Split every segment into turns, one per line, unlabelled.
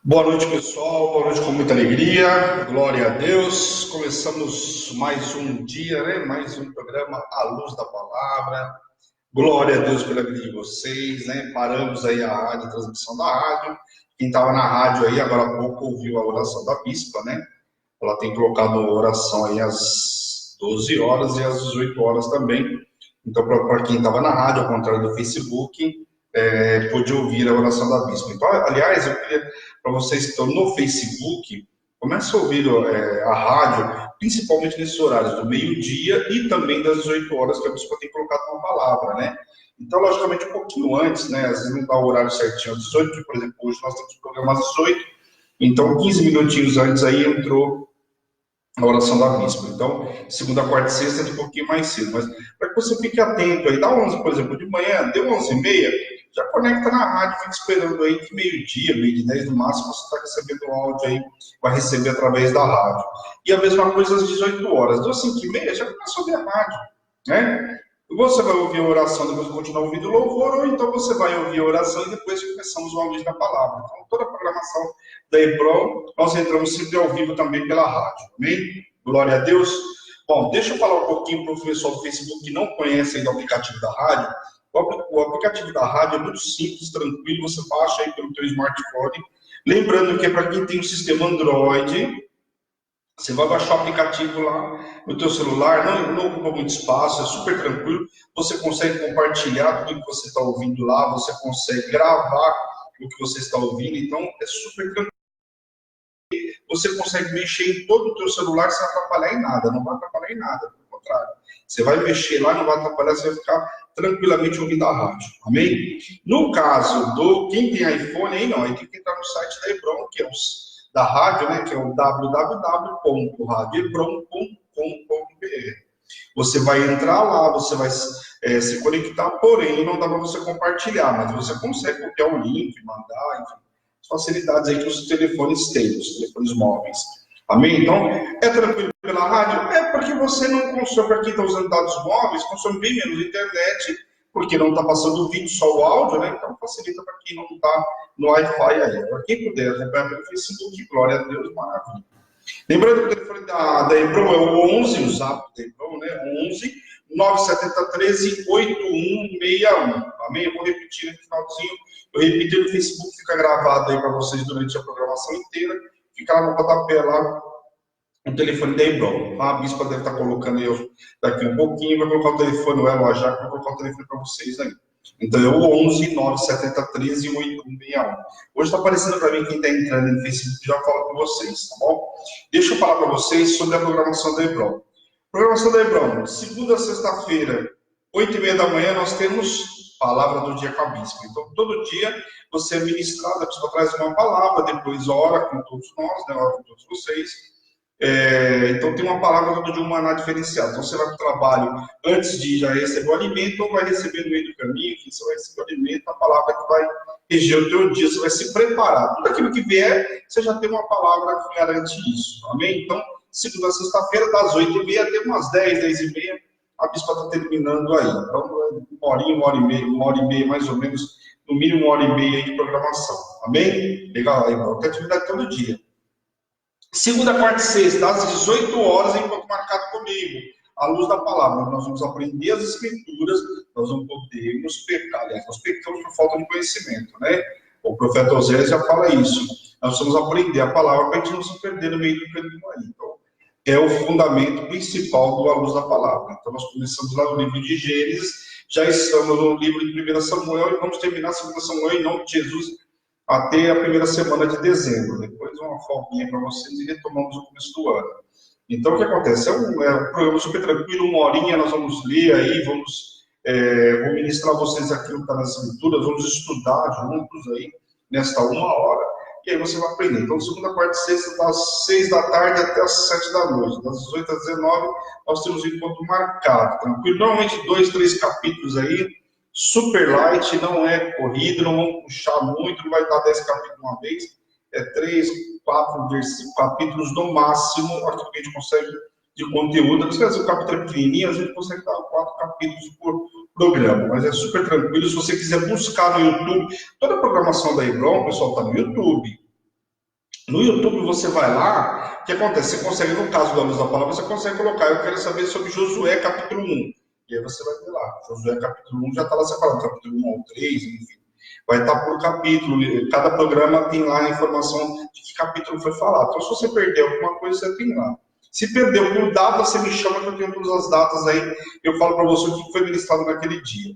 Boa noite, pessoal. Boa noite com muita alegria. Glória a Deus. Começamos mais um dia, né? Mais um programa à luz da palavra. Glória a Deus pela vida de vocês, né? Paramos aí a rádio, a transmissão da rádio. Quem estava na rádio aí, agora há pouco, ouviu a oração da bispa, né? Ela tem colocado oração aí às 12 horas e às 18 horas também. Então, para quem estava na rádio, ao contrário do Facebook, pôde ouvir a oração da bispa. Então, aliás, eu queria, para vocês que estão no Facebook, comece a ouvir a rádio, principalmente nesses horários do meio-dia e também das 18 horas, que a bispa tem colocado uma palavra, né? Então, logicamente, um pouquinho antes, né? Às vezes não dá o horário certinho às 18, que, por exemplo, hoje nós temos o programa às 18, então 15 minutinhos antes aí entrou a oração da bispa. Então, segunda, quarta e sexta é um pouquinho mais cedo, mas para que você fique atento aí, dá 11, por exemplo, de manhã, deu 11h30, já conecta na rádio, fica esperando aí que meio-dia, meio de 10 no máximo, você está recebendo o áudio aí, vai receber através da rádio. E a mesma coisa às 18 horas, deu 5h30, já começou a ouvir a rádio, né? Você vai ouvir a oração, depois continuar ouvindo o louvor, ou então você vai ouvir a oração e depois começamos o áudio da palavra. Então, toda a programação da EBROM, nós entramos sempre ao vivo também pela rádio, amém? Glória a Deus. Bom, deixa eu falar um pouquinho para o pessoal do Facebook que não conhece ainda o aplicativo da rádio. O aplicativo da rádio é muito simples, tranquilo, você baixa aí pelo teu smartphone. Lembrando que é para quem tem um sistema Android, você vai baixar o aplicativo lá no teu celular, não ocupa muito espaço, é super tranquilo. Você consegue compartilhar tudo que você está ouvindo lá, você consegue gravar o que você está ouvindo, então é super tranquilo. Você consegue mexer em todo o teu celular sem atrapalhar em nada, não vai atrapalhar em nada, pelo contrário. Você vai mexer lá, não vai atrapalhar, você vai ficar tranquilamente ouvindo a rádio, amém? No caso do quem tem iPhone, aí não, aí tem que entrar no site da EBROM, que é da rádio, né, que é o www.radiobrom.com.br. Você vai entrar lá, você vai se conectar, porém não dá para você compartilhar, mas você consegue copiar o link, mandar, enfim, as facilidades aí que os telefones têm, os telefones móveis. Amém? Então, é tranquilo pela rádio? É porque você não consome, para quem está usando dados móveis, consome bem menos internet, porque não está passando o vídeo, só o áudio, né? Então facilita para quem não está no Wi-Fi aí. Para quem puder acompanhar pelo Facebook, glória a Deus, maravilha. Lembrando que o telefone da EBROM é o 11, o zap da EBROM, né? 11 970 13 8161. Amém? Eu vou repetir no finalzinho. Eu repeti no Facebook, fica gravado aí para vocês durante a programação inteira. Fica lá no rodapé, lá, o telefone da EBROM. A bispa deve estar colocando aí daqui um pouquinho, vai colocar o telefone, o Elo Ajac, vai colocar o telefone para vocês aí. Então é o 11 970 13 8161. Hoje está aparecendo para mim quem está entrando no Facebook, já falo com vocês, tá bom? Deixa eu falar para vocês sobre a programação da EBROM. Programação da EBROM, segunda a sexta-feira, 8h30 da manhã, nós temos palavra do dia com a bispa. Então, todo dia você é ministrado, a bispa traz uma palavra, depois ora com todos nós, né, ora com todos vocês. Então tem uma palavra de um maná diferenciado. Então você vai para o trabalho antes de já receber o alimento, ou vai receber no meio do caminho, enfim, você vai receber o alimento, a palavra que vai reger o teu dia, você vai se preparar. Tudo aquilo que vier, você já tem uma palavra que garante isso. Amém? Então, segunda a sexta-feira, das 8h30 até umas 10, 10h30, a bispa está terminando aí. Então, uma hora e meia mais ou menos, no mínimo 1h30 de programação. Amém? Legal, aí, tem atividade todo dia. Segunda, quarta e sexta, às 18 horas, enquanto marcado comigo, à luz da palavra. Nós vamos aprender as escrituras, nós não podemos pecar. Aliás, nós pecamos por falta de conhecimento, né? O profeta Oséias já fala isso. Nós vamos aprender a palavra para a gente não se perder no meio do caminho aí. Então, é o fundamento principal do à luz da palavra. Então, nós começamos lá no livro de Gênesis, já estamos no livro de 1 Samuel e vamos terminar 2 Samuel em nome de Jesus até a primeira semana de dezembro. Depois uma folguinha para vocês e retomamos o começo do ano. Então, o que acontece? É um programa super tranquilo, uma horinha, nós vamos ler aí, vou ministrar a vocês aquilo que está nas escrituras, vamos estudar juntos aí, nesta uma hora, e aí você vai aprender. Então, segunda, quarta e sexta, das 6 da tarde até as 7 da noite. Das 18 às 19, nós temos um encontro marcado, tranquilo. Normalmente 2, 3 capítulos aí, super light, não é corrido, não vamos puxar muito, não vai dar 10 capítulos uma vez, é 3, 4 capítulos no máximo, aquilo que a gente consegue de conteúdo. Às vezes o capítulo é pequenininho, a gente consegue dar 4 capítulos por programa, mas é super tranquilo. Se você quiser buscar no YouTube, toda a programação da EBROM, o pessoal está no YouTube. No YouTube você vai lá, o que acontece? Você consegue, no caso da Luz da Palavra, você consegue colocar, eu quero saber sobre Josué capítulo 1. E aí você vai ver lá, Josué capítulo 1 já está lá separado, capítulo 1 ao 3, enfim. Vai estar por capítulo, cada programa tem lá a informação de que capítulo foi falado. Então, se você perder alguma coisa, você tem lá. Se perdeu por data, você me chama que eu tenho todas as datas aí, eu falo para você o que foi ministrado naquele dia.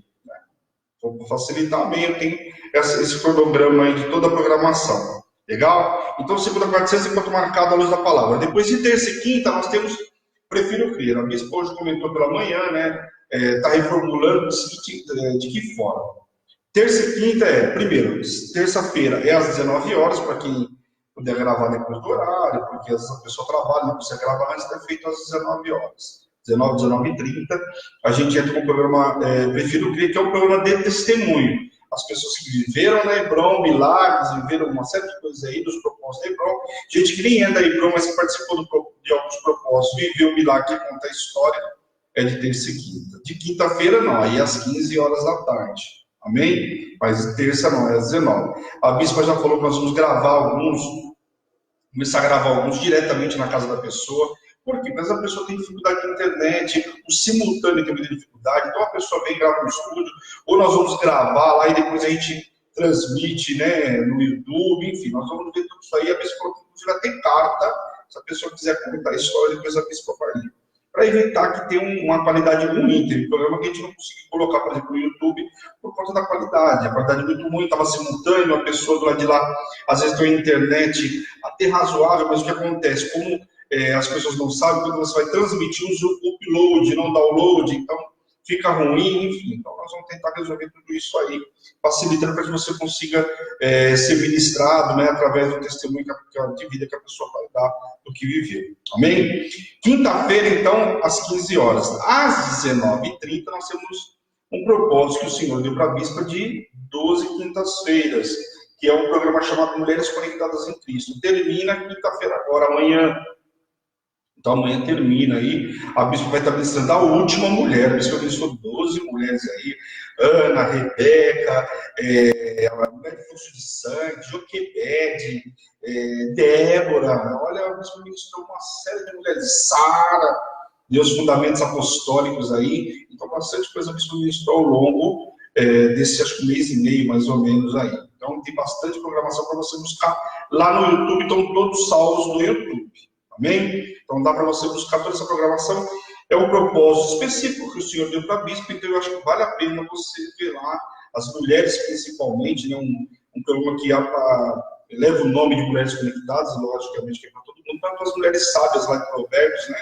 Então, para facilitar bem, eu tenho esse cronograma aí de toda a programação. Legal? Então, segunda, quarta e sexta, enquanto marcado a luz da palavra. Depois de terça e quinta, nós temos Prefiro Crer. A minha esposa comentou pela manhã, né? Está reformulando de que forma? Terça e quinta primeiro, terça-feira é às 19 horas, para quem puder gravar depois do horário, porque às vezes a pessoa trabalha, não precisa gravar, mas é feito às 19 horas. 19, 19h30, a gente entra com o programa Prefiro Crer, que é um programa de testemunho. As pessoas que viveram na Hebron, milagres, viveram uma série de coisas aí, dos propósitos da Hebron. Gente que nem é da Hebron, mas que participou de alguns propósitos, viveu o milagre, que conta a história, é de terça e quinta. De quinta-feira, não, aí às 15 horas da tarde. Amém? Mas terça não, é às 19. A bispa já falou que nós vamos gravar alguns, começar a gravar alguns diretamente na casa da pessoa. Por quê? Porque a pessoa tem dificuldade na internet, o simultâneo tem muita dificuldade, então a pessoa vem gravar no estúdio, ou nós vamos gravar lá e depois a gente transmite, né, no YouTube, enfim, nós vamos ver tudo isso aí. A bispa falou que inclusive vai ter carta, se a pessoa quiser comentar a história, depois a bispa vai ler. Para evitar que tenha uma qualidade ruim. Tem um programa que a gente não conseguiu colocar, por exemplo, no YouTube, por conta da qualidade. A qualidade é muito ruim, estava simultâneo, a pessoa do lado de lá, às vezes tem uma internet até razoável, mas o que acontece? Como as pessoas não sabem, quando você vai transmitir, usa o upload, não download, então fica ruim, enfim. Então nós vamos tentar resolver tudo isso aí, facilitando para que você consiga ser ministrado, né, através do testemunho de vida que a pessoa vai dar do que viveu. Amém? Quinta-feira, então, às 15 horas. Às 19h30, nós temos um propósito que o Senhor deu para a bispa de 12 quintas-feiras, que é um programa chamado Mulheres Conectadas em Cristo. Termina quinta-feira agora, amanhã. Então amanhã termina aí, a bispa vai estar ministrando a última mulher, a bispa ministrou 12 mulheres aí, Ana, Rebeca, a mulher de fluxo de sangue, Joquebede, Débora, olha, a bispa ministrou uma série de mulheres, Sara, deu os fundamentos apostólicos aí, então bastante coisa a bispa ministrou ao longo desse, acho que mês e meio, mais ou menos aí. Então tem bastante programação para você buscar lá no YouTube, estão todos salvos no YouTube. Amém? Então dá para você buscar toda essa programação. É um propósito específico que o Senhor deu para a bispa, então eu acho que vale a pena você ver lá, as mulheres principalmente, né? Um programa que leva o nome de Mulheres Conectadas, logicamente que é para todo mundo, para as mulheres sábias lá de Provérbios, né?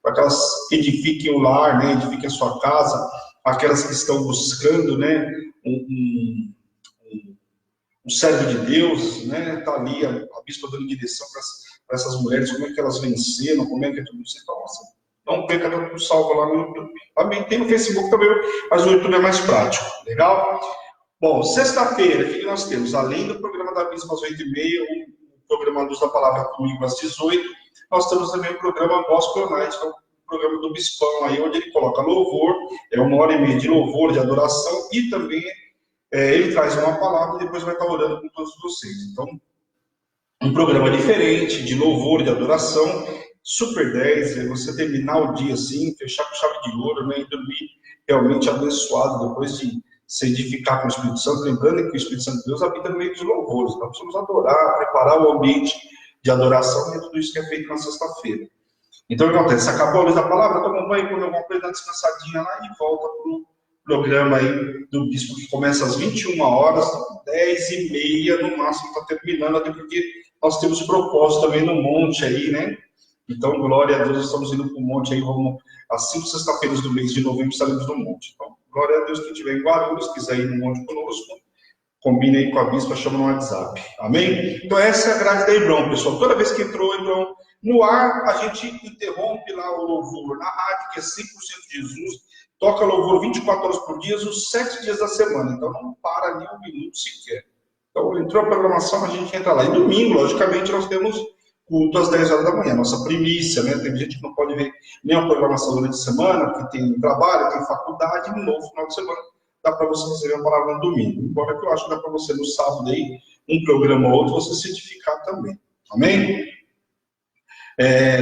Para que elas edifiquem o lar, né? Edifiquem a sua casa, aquelas que estão buscando, né? Um servo de Deus, né? Está ali a bispa dando direção para essas mulheres, como é que elas venceram, como é que é tudo isso. Então, assim, não perca, tá tudo salvo lá no YouTube. Também tem no Facebook também, mas o YouTube é mais prático. Legal? Bom, sexta-feira, o que nós temos? Além do programa da bispa às 8h30, o programa Luz da Palavra comigo às 18h, nós temos também o programa Gospel Night, que é o programa do Bispão, aí, onde ele coloca louvor, é 1h30 de louvor, de adoração, e também ele traz uma palavra e depois vai estar orando com todos vocês. Então, um programa diferente, de louvor, de adoração, super 10, você terminar o dia assim, fechar com chave de ouro, né, e dormir realmente abençoado depois de se edificar com o Espírito Santo, lembrando que o Espírito Santo de Deus habita no meio dos louvores, então precisamos adorar, preparar o ambiente de adoração, e é tudo isso que é feito na sexta-feira. Então, o que acontece? Acabou a luz da palavra, toma um banho, come alguma coisa, dá uma descansadinha lá e volta para o programa aí do bispo, que começa às 21 horas, 10h30 no máximo, está terminando, até porque nós temos propósito também no monte aí, né? Então, glória a Deus, nós estamos indo para o monte aí, vamos, às 5 sexta-feiras do mês de novembro estaremos no monte. Então, glória a Deus, quem estiver em Guarulhos, quiser ir no monte conosco, combine aí com a bispa, chama no WhatsApp. Amém? Então, essa é a grade da Hebron, pessoal. Toda vez que entrou Hebron no ar, a gente interrompe lá o louvor na rádio, que é 100% Jesus, toca louvor 24 horas por dia, os 7 dias da semana. Então, não para nem um minuto sequer. Então, entrou a programação, a gente entra lá. E domingo, logicamente, nós temos culto às 10 horas da manhã, nossa primícia, né? Tem gente que não pode ver nenhuma programação durante a semana, porque tem trabalho, tem faculdade, e no final de semana dá para você receber a palavra no domingo. Embora que eu acho que dá para você no sábado aí, um programa ou outro, você se edificar também. Amém?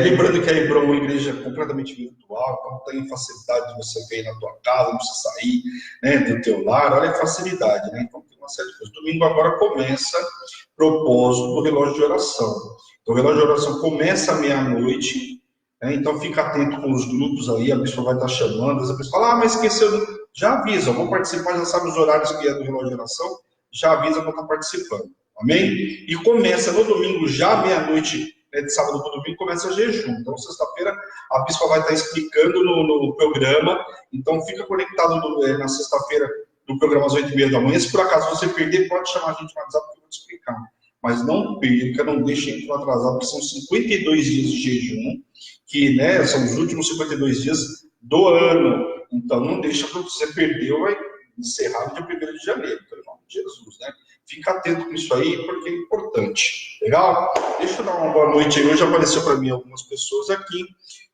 Lembrando que a Hebron é uma igreja completamente virtual, então tem facilidade de você ver na tua casa, não precisa sair, né, do teu lar, olha que facilidade, né? Então tem uma série de coisas. Domingo agora começa o propósito do relógio de oração. Então o relógio de oração começa à meia-noite, né? Então fica atento com os grupos aí, a pessoa vai estar chamando, a pessoa fala, mas esqueceu, já avisa, eu vou participar, já sabe os horários que é do relógio de oração, já avisa para estar participando, amém? E começa no domingo já à meia-noite, de sábado para domingo, começa jejum. Então, sexta-feira, a bispa vai estar explicando no programa. Então, fica conectado na sexta-feira, no programa às 8h30 da manhã. Se por acaso você perder, pode chamar a gente no WhatsApp que eu vou te explicar. Mas não perca, não deixe entrar atrasado, porque são 52 dias de jejum, que, né, são os últimos 52 dias do ano. Então, não deixa para você perder, vai encerrar no dia 1º de janeiro, pelo nome de Jesus, né? Fica atento com isso aí, porque é importante. Legal? Deixa eu dar uma boa noite aí. Hoje apareceu para mim algumas pessoas aqui.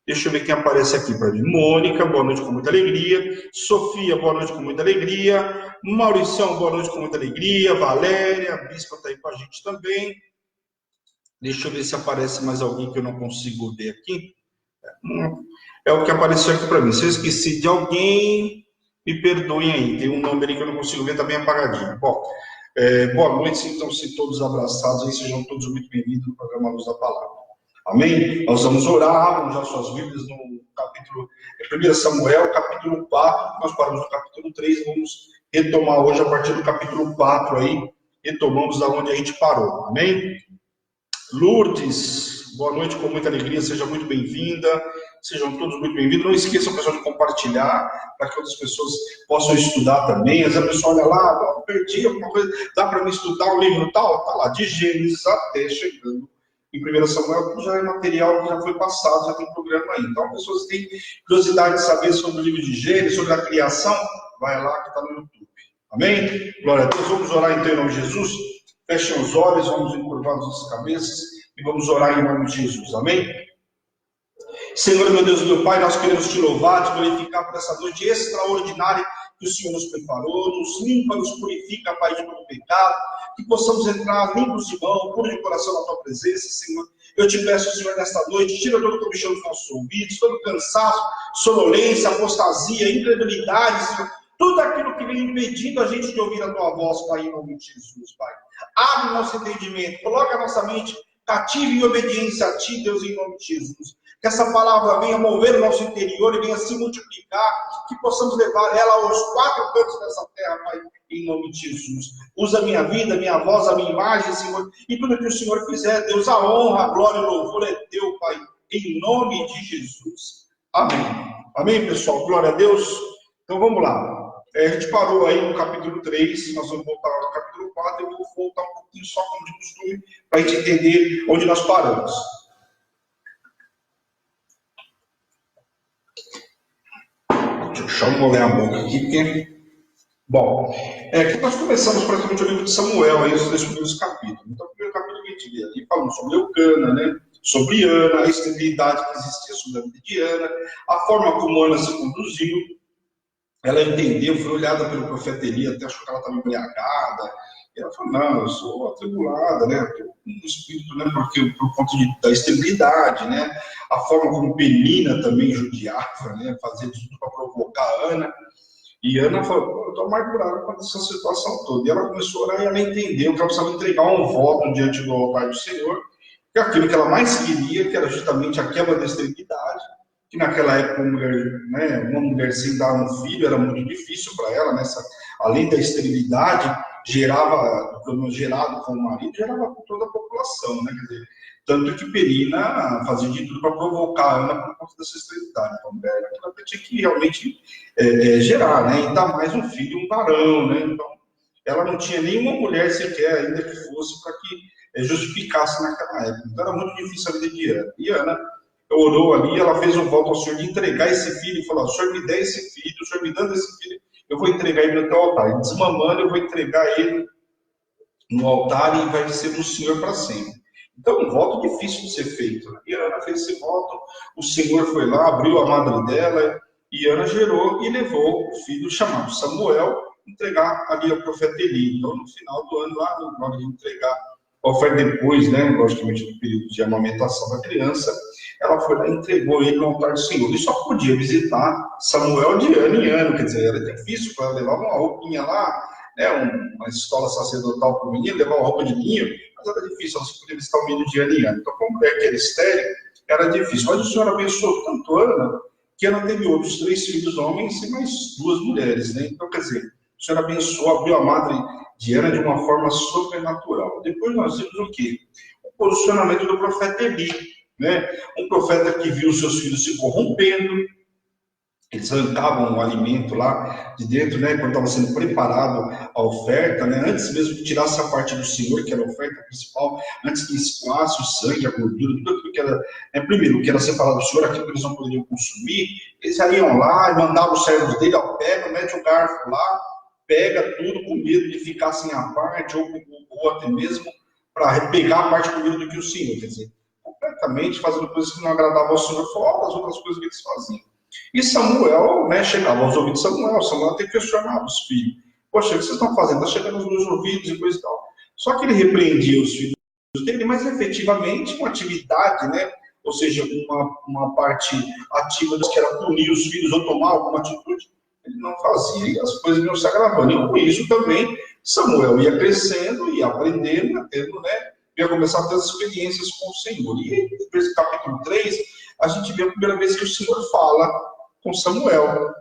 Deixa eu ver quem aparece aqui para mim. Mônica, boa noite com muita alegria. Sofia, boa noite com muita alegria. Maurição, boa noite com muita alegria. Valéria, a bispa está aí com a gente também. Deixa eu ver se aparece mais alguém que eu não consigo ver aqui. É o que apareceu aqui para mim. Se eu esqueci de alguém, me perdoem aí. Tem um nome ali que eu não consigo ver, tá bem apagadinho. Bom, boa noite, sintam-se todos abraçados aí, sejam todos muito bem-vindos no programa Luz da Palavra. Amém? Nós vamos orar, vamos usar suas Bíblias no capítulo 1 Samuel, capítulo 4, nós paramos no capítulo 3, vamos retomar hoje a partir do capítulo 4 aí, retomamos da onde a gente parou. Amém? Lourdes, boa noite com muita alegria, seja muito bem-vinda, sejam todos muito bem-vindos. Não esqueçam, pessoal, de compartilhar para que outras pessoas possam estudar também. Às vezes a pessoa olha lá, perdi alguma coisa, dá para me estudar o livro tal? Está lá, de Gênesis até chegando em 1 Samuel, já é material que já foi passado, já tem programa aí. Então, pessoas que têm curiosidade de saber sobre o livro de Gênesis, sobre a criação, vai lá que está no YouTube. Amém? Glória a Deus. Vamos orar então em nome de Jesus. Fechem os olhos, vamos encurvar as nossas cabeças e vamos orar em nome de Jesus. Amém? Senhor, meu Deus e meu Pai, nós queremos te louvar, te glorificar por essa noite extraordinária que o Senhor nos preparou, nos limpa, nos purifica, Pai, de todo pecado, que possamos entrar limpos de mão, puros de coração na tua presença, Senhor. Eu te peço, Senhor, nesta noite, tira todo o comichão dos nossos ouvidos, todo o cansaço, sonolência, apostasia, incredulidade, Senhor. Tudo aquilo que vem impedindo a gente de ouvir a tua voz, Pai, em nome de Jesus, Pai. Abre o nosso entendimento, coloca a nossa mente cativa em obediência a Ti, Deus, em nome de Jesus. Que essa palavra venha mover o nosso interior e venha se multiplicar, que possamos levar ela aos 4 cantos dessa terra, Pai, em nome de Jesus. Usa a minha vida, a minha voz, a minha imagem, Senhor, e tudo que o Senhor fizer, Deus, a honra, a glória e o louvor é teu, Pai, em nome de Jesus. Amém. Amém, pessoal? Glória a Deus. Então vamos lá. A gente parou aí no capítulo 3, nós vamos voltar ao capítulo 4, eu vou voltar um pouquinho só como de costume, para a gente entender onde nós paramos. Deixa eu molhar a boca aqui, porque... Bom, aqui nós começamos praticamente o livro de Samuel, aí os 3 primeiros capítulos. Então, o primeiro capítulo que a gente vê ali, falando sobre Eucana, né? Sobre Ana, a estabilidade que existia sobre a vida de Ana, a forma como Ana se conduziu. Ela entendeu, foi olhada pelo profeta Eli, até achou que ela estava embriagada. E ela falou, não, eu sou atribulada, né? Estou com um espírito, né? Porque, por conta da estabilidade, né? A forma como Penina também judiava, né? Fazia tudo para provocar a Ana. E Ana falou, eu estou amargurada com essa situação toda. E ela começou a orar e ela entendeu que ela precisava entregar um voto diante do altar do Senhor, que aquilo que ela mais queria, que era justamente a quebra da esterilidade, que naquela época uma mulher sem dar um filho era muito difícil para ela, né? Além da esterilidade, gerava, gerado com o marido, gerava com toda a população, né? Quer dizer, tanto que Penina fazia de tudo para provocar a Ana por conta dessa esterilidade. Então, ela tinha que realmente gerar, né? Ainda mais um filho, um varão, né? Então, ela não tinha nenhuma mulher sequer, ainda que fosse, para que justificasse naquela época. Então, era muito difícil a vida de Ana. E Ana orou ali, ela fez um voto ao Senhor de entregar esse filho e falou, o Senhor me dê esse filho, o Senhor me dando esse filho, eu vou entregar ele no teu altar. E desmamando, eu vou entregar ele no altar e vai ser do Senhor para sempre. Então, um voto difícil de ser feito. E Ana fez esse voto, o Senhor foi lá, abriu a madre dela, e Ana gerou e levou o filho chamado Samuel, entregar ali ao profeta Eli. Então, no final do ano, lá, na hora de entregar a oferta depois, né, logicamente, no período de amamentação da criança, ela foi lá e entregou ele no altar do Senhor. E só podia visitar Samuel de ano em ano, quer dizer, era difícil para levar uma roupinha lá, né, uma escola sacerdotal para o menino, levar uma roupa de linho, mas era difícil, ela só podia visitar o menino de ano em ano. Então, como mulher que era estéril, era difícil. Mas o Senhor abençoou tanto Ana, que ela teve outros 3 filhos homens e mais 2 mulheres, né? Então, quer dizer, o Senhor abençoou, abriu a madre de Ana de uma forma sobrenatural. Depois nós vimos o quê? O posicionamento do profeta Eli, né? Um profeta que viu seus filhos se corrompendo, eles arrancavam o alimento lá de dentro, né, quando estava sendo preparado a oferta, né, antes mesmo que tirasse a parte do Senhor, que era a oferta principal, antes que escoasse o sangue, a gordura, tudo aquilo que era, primeiro, o que era separado do Senhor, aquilo que eles não poderiam consumir, eles iam lá e mandavam os servos dele, ó, pega, mete o garfo lá, pega tudo com medo de ficar sem a parte, ou até mesmo para pegar a parte com medo do que o Senhor, quer dizer, completamente fazendo coisas que não agradavam ao Senhor, fora das outras coisas que eles faziam. E Samuel, né, chegava aos ouvidos de Samuel até questionava os filhos. Poxa, o que vocês estão fazendo? Está chegando aos meus ouvidos e coisa e tal. Só que ele repreendia os filhos dele, mas efetivamente uma atividade, né, ou seja, uma parte ativa que era punir os filhos ou tomar alguma atitude, ele não fazia e as coisas iam se agravando. E com isso também Samuel ia crescendo, ia aprendendo, ia tendo, né, ia começar a ter as experiências com o Senhor. E depois do capítulo 3, a gente vê a primeira vez que o Senhor fala com Samuel.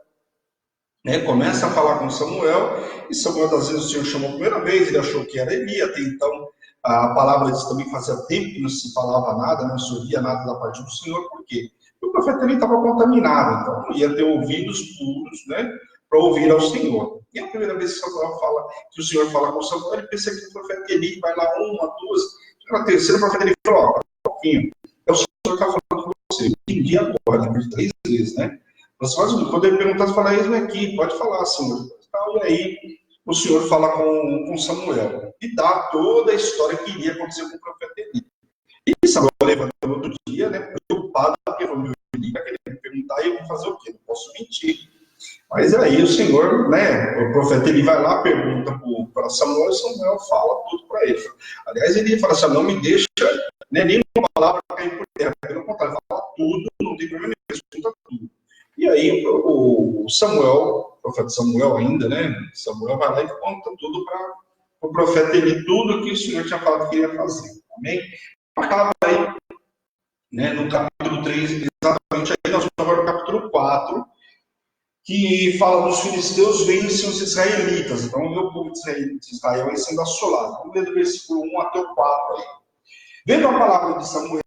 Né? Começa a falar com Samuel, e Samuel, às vezes, o Senhor chamou a primeira vez, ele achou que era Eli, até então a palavra diz também fazia tempo que não se falava nada, não se ouvia nada da parte do Senhor, por quê? Porque o profeta também estava contaminado, então não ia ter ouvidos puros, né, para ouvir ao Senhor. E a primeira vez que Samuel fala, que o Senhor fala com Samuel, ele pensa que o profeta Eli vai lá uma, duas, na terceira, o profeta Eli falou, ó, um pouquinho, é o Senhor que está falando com você, entendi agora, depois de 3 vezes, né? Você faz, quando ele perguntar, você fala, eis-me aqui, pode falar, Senhor. E aí, o Senhor fala com Samuel e dá toda a história que iria acontecer com o profeta Eli. E Samuel levanta no outro dia, né, preocupado, porque o meu Eli vai querer perguntar, e eu vou fazer o quê? Não posso mentir. Mas aí o Senhor, né, o profeta Eli vai lá, pergunta para Samuel, e Samuel fala tudo para ele. Aliás, ele fala assim, não me deixa, né, nenhuma palavra cair por terra, pelo contrário, fala tudo, não tem problema nenhum, escuta tudo. E aí o Samuel, o profeta Samuel ainda, né? Samuel vai lá e conta tudo para o profeta Eli, tudo que o Senhor tinha falado que ia fazer. Amém? Acaba aí, né, no capítulo 3, exatamente aí, nós vamos agora no capítulo 4, que fala dos filisteus vencem os israelitas. Então, o meu povo de Israel aí sendo assolado. Vamos ler do versículo 1 até o 4 aí. Vendo a palavra de Samuel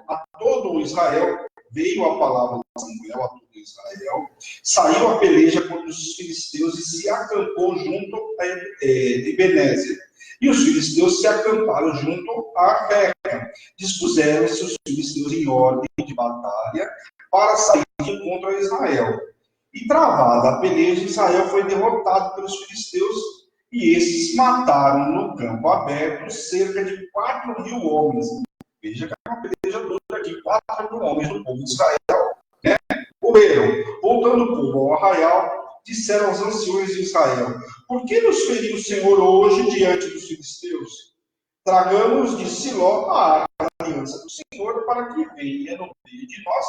a todo Israel, veio a palavra de Samuel a todo Israel, saiu a peleja contra os filisteus e se acampou junto a Ebenezer. E os filisteus se acamparam junto a Reca. Dispuseram-se os filisteus em ordem de batalha para sair de encontro a Israel. E travada a peleja, Israel foi derrotado pelos filisteus e esses mataram no campo aberto cerca de 4.000 homens. Veja que é uma peleja dura de 4.000 homens do povo de Israel, né? Morreram. Voltando o povo ao arraial, disseram aos anciões de Israel: por que nos feriu o Senhor hoje diante dos filisteus? Tragamos de Siló a arca da aliança do Senhor para que venha no meio de nós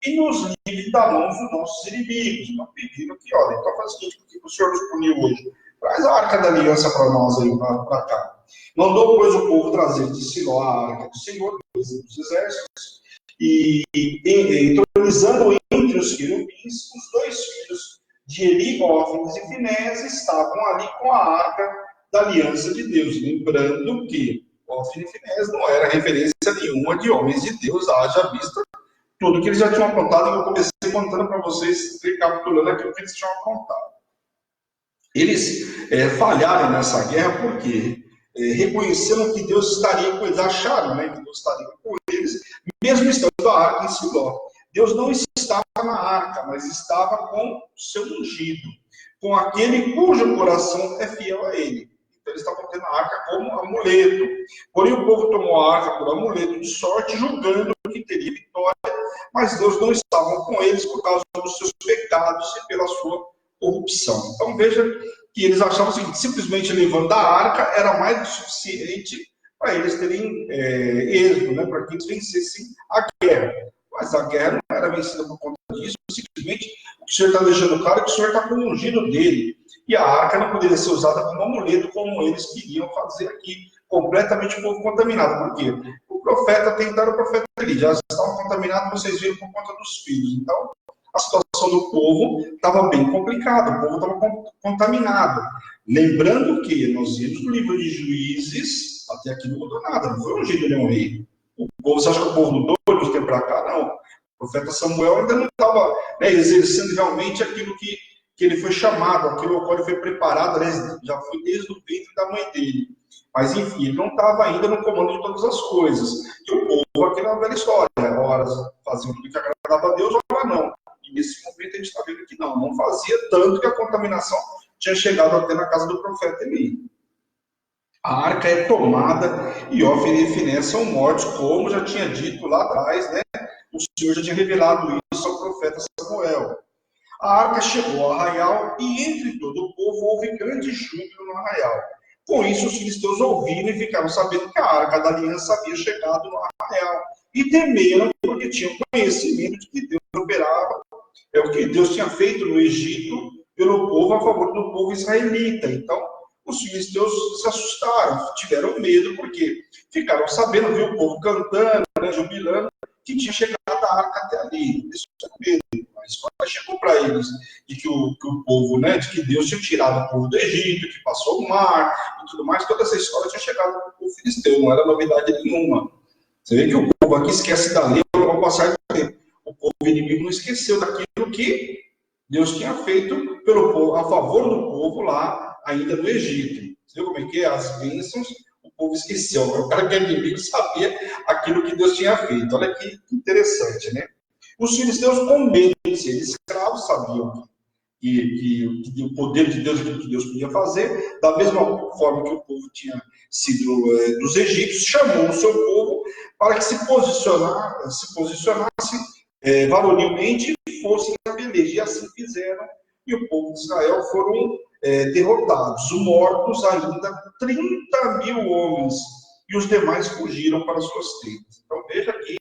e nos livre da mão dos nossos inimigos. Não pediram que, olha, então faz o seguinte, por que o Senhor nos puniu hoje? Traz a arca da aliança para nós aí, para cá. Mandou, pois, o povo trazer de Siló a arca do Senhor, dos exércitos, e entronizando entre os querubins, os 2 filhos de Eli, Hófni e Finéias, estavam ali com a arca da aliança de Deus. Lembrando que Hófni e Finéias não era referência nenhuma de homens de Deus, haja vista tudo que eles já tinham apontado, e eu comecei contando para vocês, recapitulando aquilo que eles tinham apontado. Eles falharam nessa guerra porque reconheceram que Deus estaria com eles, acharam, né, que Deus estaria com eles, mesmo estando a arca em Siló. Deus não estava na arca, mas estava com o seu ungido, com aquele cujo coração é fiel a ele. Então eles estavam tendo a arca como amuleto. Porém o povo tomou a arca por amuleto de sorte, julgando que teria vitória, mas Deus não estava com eles por causa dos seus pecados e pela sua corrupção. Então veja que eles achavam o seguinte: simplesmente levando a arca era mais do que suficiente para eles terem êxito, né, para que eles vencessem a guerra. Mas a guerra não era vencida por conta disso, simplesmente o que o Senhor está deixando claro é que o Senhor está com o ungido dele. E a arca não poderia ser usada como amuleto, como eles queriam fazer aqui, completamente o povo contaminado. Por quê? O profeta, até então, o profeta ali, já estavam contaminados, vocês viram, por conta dos filhos. Então, a situação do povo estava bem complicada, o povo estava contaminado. Lembrando que nós vimos no livro de Juízes, até aqui não mudou nada, não foi ungido nenhum rei. O povo, você acha que o povo mudou de um tempo para cá? Não. O profeta Samuel ainda não estava exercendo realmente aquilo que ele foi chamado, aquilo ao qual ele foi preparado, já foi desde o ventre da mãe dele. Mas, enfim, ele não estava ainda no comando de todas as coisas. E o povo, aqui na velha história, ora faziam tudo que agradava a Deus, ora não. E nesse momento a gente está vendo que não fazia, tanto que a contaminação tinha chegado até na casa do profeta Eli. A arca é tomada e Ofni e Finéias são mortos, como já tinha dito lá atrás, né? O Senhor já tinha revelado isso ao profeta Samuel. A arca chegou ao arraial e entre todo o povo houve grande júbilo no arraial. Com isso, os filisteus ouviram e ficaram sabendo que a arca da aliança havia chegado no arraial. E temeram, porque tinham conhecimento de que Deus operava, o que Deus tinha feito no Egito pelo povo a favor do povo israelita. Então, os filisteus se assustaram, tiveram medo, porque ficaram sabendo, viu o povo cantando, né, jubilando, que tinha chegado a arca até ali. Eles tinham medo. Mas quando chegou para eles de que o povo, né, de que Deus tinha tirado o povo do Egito, que passou o mar e tudo mais, toda essa história tinha chegado para o povo filisteu, não era novidade nenhuma. Você vê que o povo aqui esquece da lei ao passar do tempo. O povo inimigo não esqueceu daquilo que Deus tinha feito pelo povo, a favor do povo lá, ainda no Egito. Você vê como é que é? As bênçãos, o povo esqueceu. O cara que é inimigo sabia aquilo que Deus tinha feito. Olha que interessante, né? Os filisteus, com medo de ser escravos, sabiam que o poder de Deus, aquilo que Deus podia fazer, da mesma forma que o povo tinha sido dos egípcios, chamou o seu povo para que se posicionasse varonilmente e fossem a peleja. E assim fizeram, e o povo de Israel foram derrotados, mortos ainda 30 mil homens, e os demais fugiram para suas tendas. Então veja que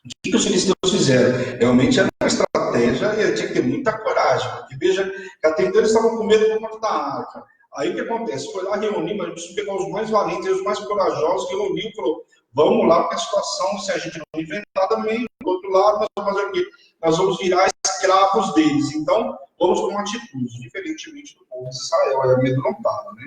o que os filisteus fizeram? Realmente era uma estratégia e tinha que ter muita coragem, porque veja que até então eles estavam com medo por conta da arca. Aí o que acontece? Foi lá reunir, mas a gente precisa pegar os mais valentes, os mais corajosos, que reuniu e falou: vamos lá, porque a situação, se a gente não inventar também, do outro lado, nós vamos fazer o quê? Nós vamos virar escravos deles. Então, vamos com uma atitude, diferentemente do povo de Israel, é amedrontado, né?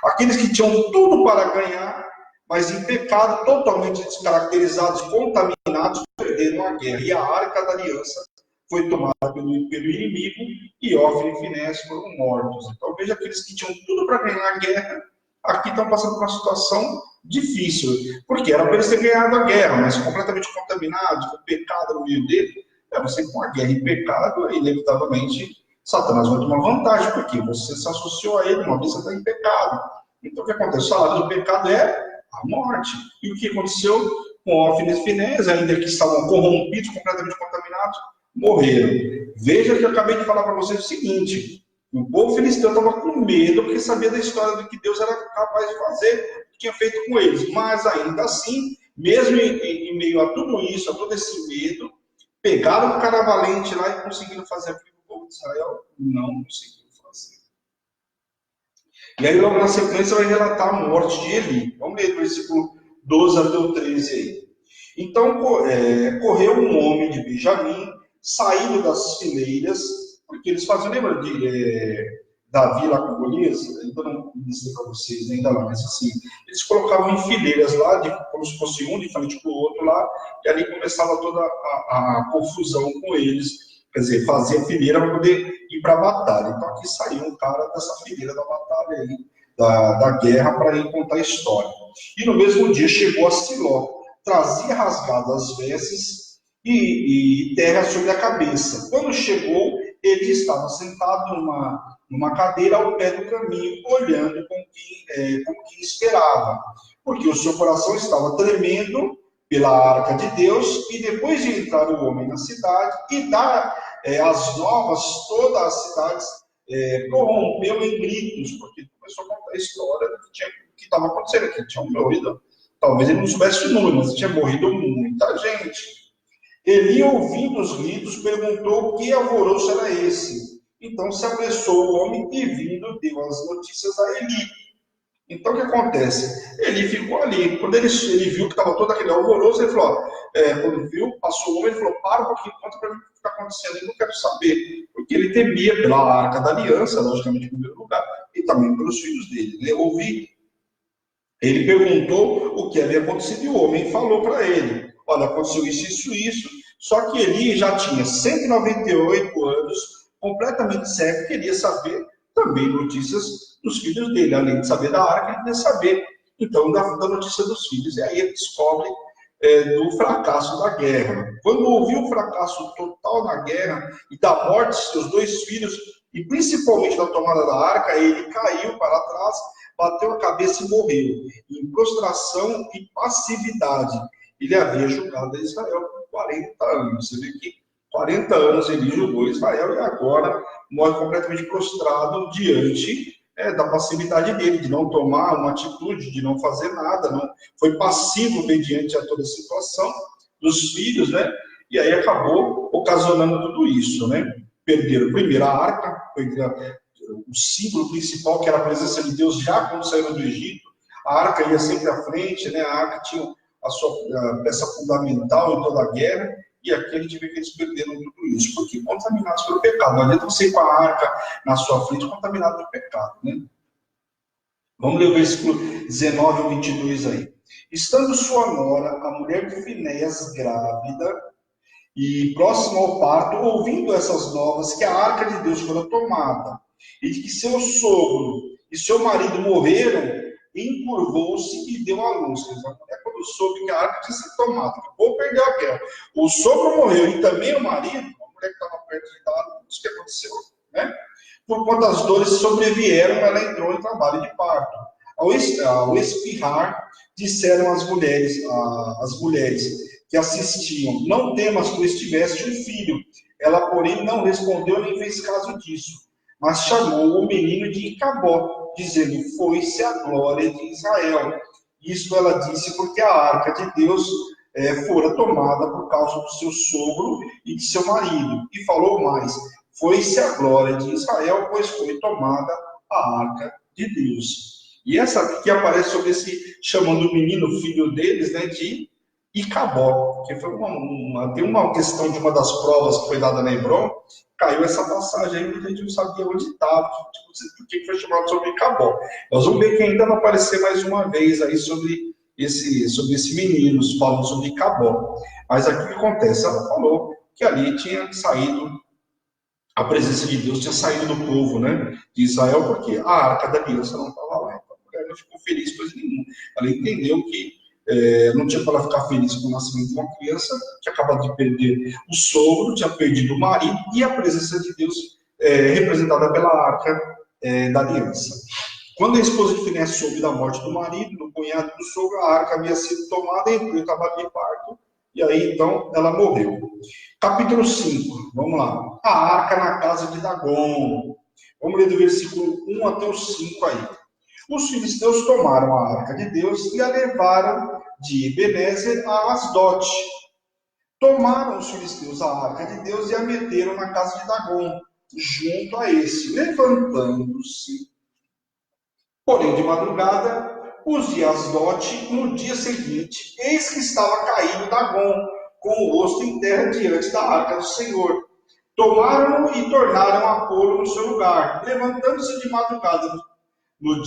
Aqueles que tinham tudo para ganhar, mas em pecado, totalmente descaracterizados, contaminados, perderam a guerra. E a arca da aliança foi tomada pelo inimigo e Ofni e Finéias foram mortos. Então veja, aqueles que tinham tudo para ganhar a guerra, aqui estão passando por uma situação difícil. Porque era para eles terem ganhado a guerra, mas completamente contaminados, com pecado no meio dele. Você com a guerra e pecado, inevitavelmente, Satanás vai tomar vantagem, porque você se associou a ele, uma vez você está em pecado. Então o que acontece? O salário do pecado é a morte. E o que aconteceu com Ofni e Finéias, ainda que estavam corrompidos, completamente contaminados, morreram. Veja que eu acabei de falar para vocês o seguinte: o povo filisteu estava com medo, porque sabia da história do que Deus era capaz de fazer, o que tinha feito com eles. Mas ainda assim, mesmo em meio a tudo isso, a todo esse medo, pegaram o cara valente lá e conseguiram fazer aquilo que o povo de Israel não conseguiu fazer. E aí, logo na sequência, vai relatar a morte de Eli. Vamos ler do versículo 12 até o 13 aí. Então, correu um homem de Benjamim, saindo das fileiras, porque eles faziam, lembra de Davi lá com Golias? Ainda não disse para vocês, ainda não, mas assim, eles colocavam em fileiras lá, como se fosse um de frente para o outro lá, e ali começava toda a confusão com eles. Quer dizer, fazia fileira para poder ir para a batalha. Então aqui saiu um cara dessa fileira da batalha aí, da guerra, para ir contar a história. E no mesmo dia chegou a Siló, trazia rasgadas as vestes e terra sobre a cabeça. Quando chegou, ele estava sentado numa cadeira ao pé do caminho, olhando como quem esperava, porque o seu coração estava tremendo pela arca de Deus. E depois de entrar o homem na cidade e dar as novas, todas as cidades corrompeu em gritos, porque começou a contar a história do que tinha que estava acontecendo, que tinha morrido, talvez ele não soubesse o número, mas tinha morrido muita gente. Eli, ouvindo os gritos, perguntou que alvoroço era esse. Então se apressou o homem e, vindo, deu as notícias a Eli. Então, o que acontece? Ele ficou ali. Quando ele viu que estava todo aquele alvoroço, ele falou, quando ele viu, passou o homem, ele falou, para um pouquinho, conta para mim o que está acontecendo, eu não quero saber. Porque ele temia pela Arca da Aliança, logicamente, em primeiro lugar, e também pelos filhos dele. Né? Ele perguntou o que havia acontecido e o homem falou para ele, olha, aconteceu isso, só que ele já tinha 198 anos, completamente cego, queria saber também notícias dos filhos dele, além de saber da arca, ele queria saber, então, da notícia dos filhos. E aí ele descobre do fracasso da guerra. Quando ouviu o fracasso total na guerra e da morte de seus dois filhos, e principalmente da tomada da arca, ele caiu para trás, bateu a cabeça e morreu, em prostração e passividade. Ele havia julgado Israel por 40 anos. Você vê que 40 anos ele julgou Israel e agora morre completamente prostrado diante da passividade dele, de não tomar uma atitude, de não fazer nada, não foi passivo mediante a toda a situação dos filhos, né? E aí acabou ocasionando tudo isso, né? Perderam primeiro a arca, o símbolo principal, que era a presença de Deus já quando saíram do Egito. A arca ia sempre à frente, né? A arca tinha a sua peça fundamental em toda a guerra, e aqui a gente vê que eles perderam tudo isso, porque contaminados pelo pecado. Não adianta você ir com a arca na sua frente contaminado pelo pecado, né? Vamos ler o versículo 19 ao 22 aí. Estando sua nora, a mulher de Finéias, grávida, e próxima ao parto, ouvindo essas novas, que a arca de Deus fora tomada, e de que seu sogro e seu marido morreram, encurvou-se e deu à luz. A mulher, quando soube que a arca tinha sido tomada, que o povo perdeu a guerra, o sogro morreu e também o marido, a mulher que estava perto de dar à luz, o que aconteceu? Né? Por quanto as dores sobrevieram, ela entrou em trabalho de parto. Ao espirrar, disseram as mulheres que assistiam, não temas, pois tiveste um filho. Ela, porém, não respondeu nem fez caso disso, mas chamou o menino de Icabó, dizendo, foi-se a glória de Israel. Isto ela disse porque a arca de Deus fora tomada por causa do seu sogro e de seu marido. E falou mais, foi-se a glória de Israel, pois foi tomada a arca de Deus. E essa aqui aparece sobre esse, chamando o menino, filho deles, né, de Icabó, que foi tem uma questão de uma das provas que foi dada na Hebron, caiu essa passagem aí, muita gente não sabia onde estava, por que foi chamado sobre Icabó. Nós vamos ver que ainda vai aparecer mais uma vez aí sobre esse menino, falando sobre Icabó. Mas aqui o que acontece? Ela falou que ali tinha saído, a presença de Deus tinha saído do povo, né, de Israel, porque a arca da aliança não estava lá. Então a mulher não ficou feliz com coisa nenhuma. Ela entendeu que não tinha para ela ficar feliz com o nascimento de uma criança, tinha acabado de perder o sogro, tinha perdido o marido, e a presença de Deus representada pela arca da aliança. Quando a esposa de Finéias soube da morte do marido, do cunhado do sogro, a arca havia sido tomada e entrou em trabalho de parto, e aí então ela morreu. Capítulo 5, vamos lá. A arca na casa de Dagon. Vamos ler do versículo 1 até o 5 aí. Os filisteus tomaram a arca de Deus e a levaram de Ebenezer a Asdote. Tomaram os filisteus a arca de Deus e a meteram na casa de Dagon, junto a esse, levantando-se. Porém, de madrugada, os de Asdote, no dia seguinte, eis que estava caído Dagon, com o rosto em terra diante da arca do Senhor. Tomaram-no e tornaram a pô-lo no seu lugar, levantando-se de madrugada. No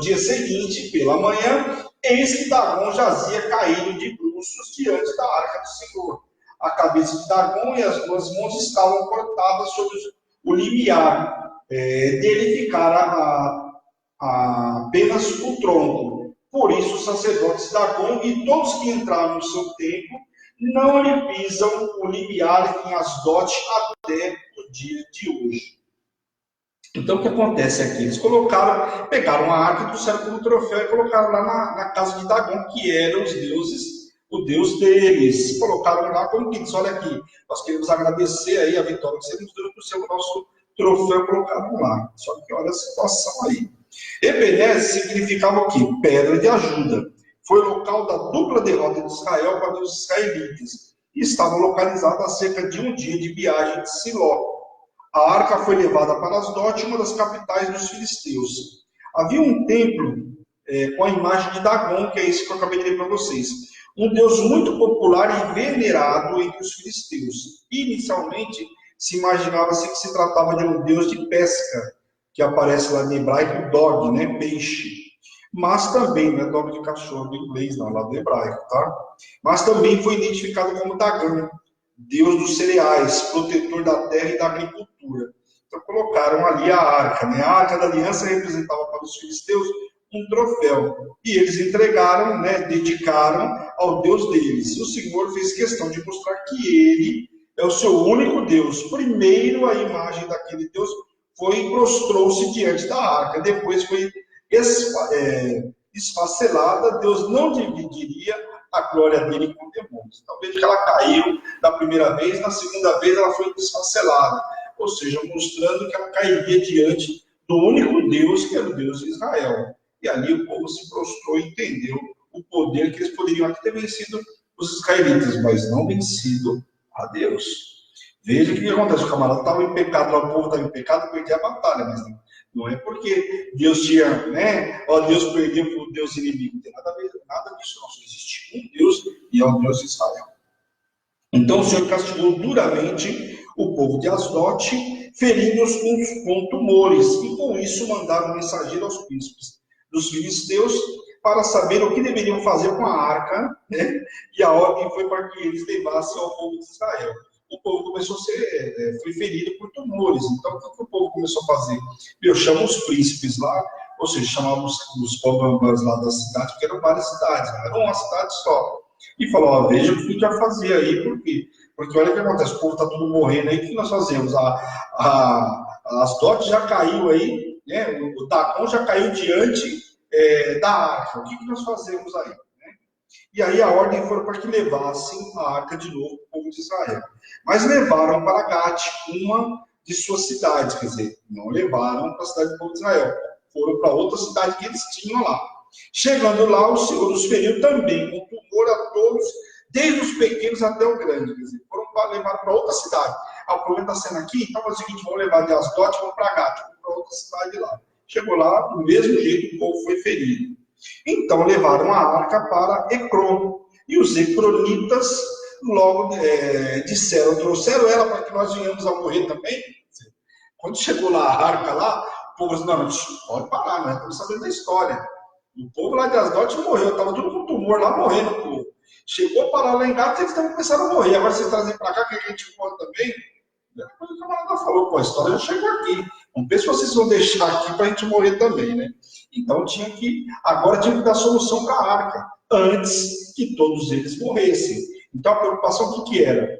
dia seguinte, pela manhã, eis que Dagon jazia caído de bruços diante da arca do Senhor. A cabeça de Dagon e as duas mãos estavam cortadas sobre o limiar. Dele ficara apenas o tronco. Por isso, os sacerdotes de Dagon e todos que entraram no seu templo não lhe pisam o limiar em Asdote até o dia de hoje. Então, o que acontece aqui? Eles pegaram a arca e trouxeram como troféu e colocaram lá na casa de Dagon, que eram os deuses, o deus deles. Colocaram lá como que diz, olha aqui, nós queremos agradecer aí a vitória que você nos deu, por ser o nosso troféu colocado lá. Só que olha a situação aí. Ebenezer significava o quê? Pedra de ajuda. Foi o local da dupla derrota de Israel para os israelitas e estava localizado a cerca de um dia de viagem de Siló. A arca foi levada para Asdote, uma das capitais dos filisteus. Havia um templo com a imagem de Dagon, que é esse que eu acabei de ler para vocês. Um deus muito popular e venerado entre os filisteus. Inicialmente, se imaginava-se que se tratava de um deus de pesca, que aparece lá em hebraico, dog, né, peixe. Mas também, não é dog de cachorro do inglês, não, lá do hebraico, tá? Mas também foi identificado como Dagon, deus dos cereais, protetor da terra e da agricultura. Então colocaram ali a arca, né? A arca da aliança representava para os filisteus um troféu. E eles entregaram, né, dedicaram ao Deus deles. E o Senhor fez questão de mostrar que ele é o seu único Deus. Primeiro a imagem daquele Deus foi e prostrou-se diante da arca. Depois foi esfacelada. Deus não dividiria a glória dele com demônios. Então veja que ela caiu da primeira vez, na segunda vez ela foi desfacelada. Ou seja, mostrando que ela cairia diante do único Deus, que era o Deus de Israel. E ali o povo se prostrou e entendeu o poder que eles poderiam até ter vencido os israelitas, mas não vencido a Deus. Veja o que acontece, o camarada estava em pecado, lá o povo estava em pecado, perdia a batalha, mas não é porque Deus tinha, né, ó, Deus perdeu para o Deus inimigo, não tem nada a ver, nada disso, não, só existe um Deus e é o Deus de Israel. Então o Senhor castigou duramente o povo de Asdote, ferindo-os com tumores, e com isso mandaram um mensageiro aos príncipes dos filisteus para saber o que deveriam fazer com a arca, né? E a ordem foi para que eles levassem ao povo de Israel. O povo começou a ser, foi ferido por tumores. Então, o que o povo começou a fazer? Eu chamo os príncipes lá, ou seja, chamava os bambambãs lá da cidade, porque eram várias cidades, não era uma cidade só. E falou, ó, veja o que a gente vai fazer aí, por quê? Porque olha o que acontece, o povo está tudo morrendo aí, o que nós fazemos? As dotes já caiu aí, né? O Dagon já caiu diante da arca. O que nós fazemos aí? E aí a ordem foi para que levassem a arca de novo para o povo de Israel. Mas levaram para Gate, uma de suas cidades, quer dizer, não levaram para a cidade do povo de Israel, foram para outra cidade que eles tinham lá. Chegando lá, o Senhor os feriu também, com tumor a todos, desde os pequenos até o grande, quer dizer, foram levar para outra cidade. O problema está sendo aqui, então é o seguinte, vamos levar de Asdote, vamos para Gate, vamos para outra cidade lá. Chegou lá, do mesmo jeito o povo foi ferido. Então levaram a arca para Ecrom. E os ecronitas logo disseram, trouxeram ela para que nós venhamos a morrer também. Quando chegou lá a arca lá, o povo disse, não, pode parar, nós estamos sabendo da história. O povo lá de Asdote morreu, estava tudo com tumor lá morrendo o povo. Chegou para lá em Gata, eles estavam começando a morrer. Agora vocês trazem para cá, que a gente morre também. Depois o camarada falou, pô, a história já chegou aqui. Vamos ver se vocês vão deixar aqui para a gente morrer também, né? Então agora tinha que dar solução para a arca, antes que todos eles morressem. Então a preocupação o que era?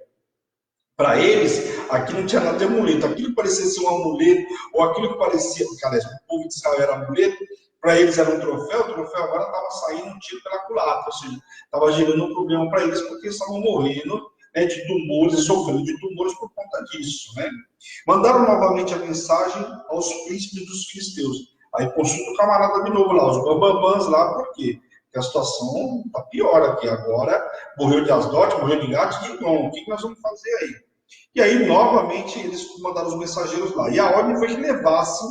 Para eles, aqui não tinha nada de amuleto. Aquilo que parecia ser um amuleto, ou aquilo que parecia, porque aliás, o povo de Israel era amuleto, para eles era um troféu, o troféu agora estava saindo um tiro pela culatra, ou seja, estava gerando um problema para eles, porque eles estavam morrendo, né, de tumores, sofrendo de tumores por conta disso, né? Mandaram novamente a mensagem aos príncipes dos filisteus. Aí consulta o camarada de novo lá, os bambambãs lá, por quê? Porque a situação está pior aqui. Agora, morreu de Asdote, morreu de Gate, de Ecrom. O que nós vamos fazer aí? E aí, novamente, eles mandaram os mensageiros lá. E a ordem foi que levassem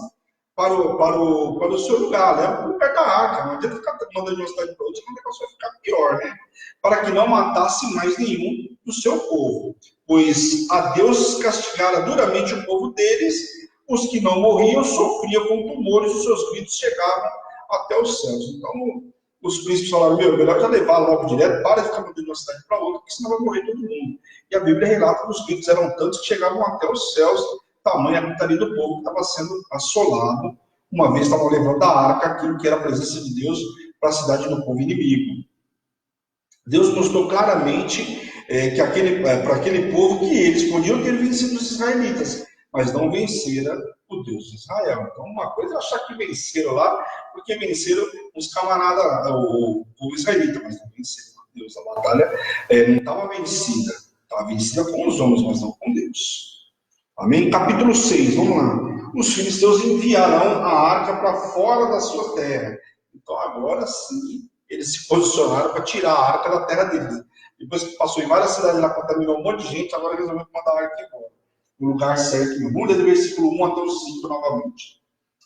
para o seu lugar, leva para o lugar da arca. Não adianta ficar mandando de uma cidade para outra, senão o negócio vai ficar pior, né? Para que não matasse mais nenhum do seu povo. Pois a Deus castigara duramente o povo deles, os que não morriam sofriam com tumores e os seus gritos chegavam até os céus. Então, os príncipes falaram, melhor já levar logo direto, para de ficar mandando de uma cidade para outra, porque senão vai morrer todo mundo. E a Bíblia relata que os gritos eram tantos que chegavam até os céus, tamanha a gritaria do povo que estava sendo assolado, uma vez estavam levando a arca, aquilo que era a presença de Deus, para a cidade do povo inimigo. Deus mostrou claramente para aquele povo que eles podiam ter vencido os israelitas, mas não venceram o Deus de Israel. Então, uma coisa é achar que venceram lá, porque venceram os camaradas, o povo israelita, mas não venceram Deus. A batalha não estava vencida. Estava vencida com os homens, mas não com Deus. Amém? Capítulo 6, vamos lá. os filisteus enviarão a arca para fora da sua terra. Então agora sim, eles se posicionaram para tirar a arca da terra deles. Depois que passou em várias cidades lá, contaminou um monte de gente, agora resolveu mandar a arca embora. No lugar certo, vamos ler do versículo 1 até o 5 novamente.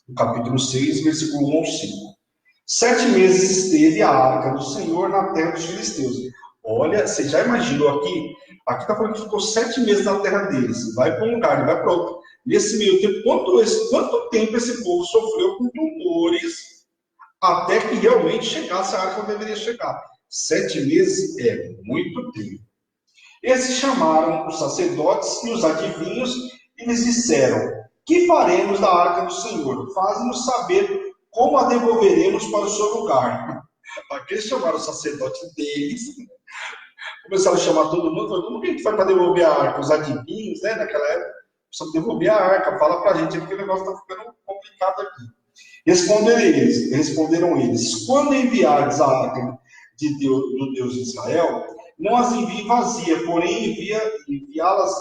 No capítulo 6, versículo 1 ao 5. 7 meses esteve a arca do Senhor na terra dos filisteus. Olha, você já imaginou aqui? Aqui está falando que ficou 7 meses na terra deles. Vai para um lugar, ele vai para outro. Nesse meio tempo, quanto tempo esse povo sofreu com tumores até que realmente chegasse a arca onde deveria chegar? 7 meses é muito tempo. Eles chamaram os sacerdotes e os adivinhos e lhes disseram: que faremos da arca do Senhor? Faze-nos saber como a devolveremos para o seu lugar. Aqui eles chamaram o sacerdote deles, começaram a chamar todo mundo, falaram: como que a gente faz para devolver a arca? Os adivinhos, né, naquela época, precisam devolver a arca, fala para a gente, porque o negócio está ficando complicado aqui. Responderam eles: quando enviardes a arca do Deus de Israel, não as envie vazia, porém enviá-las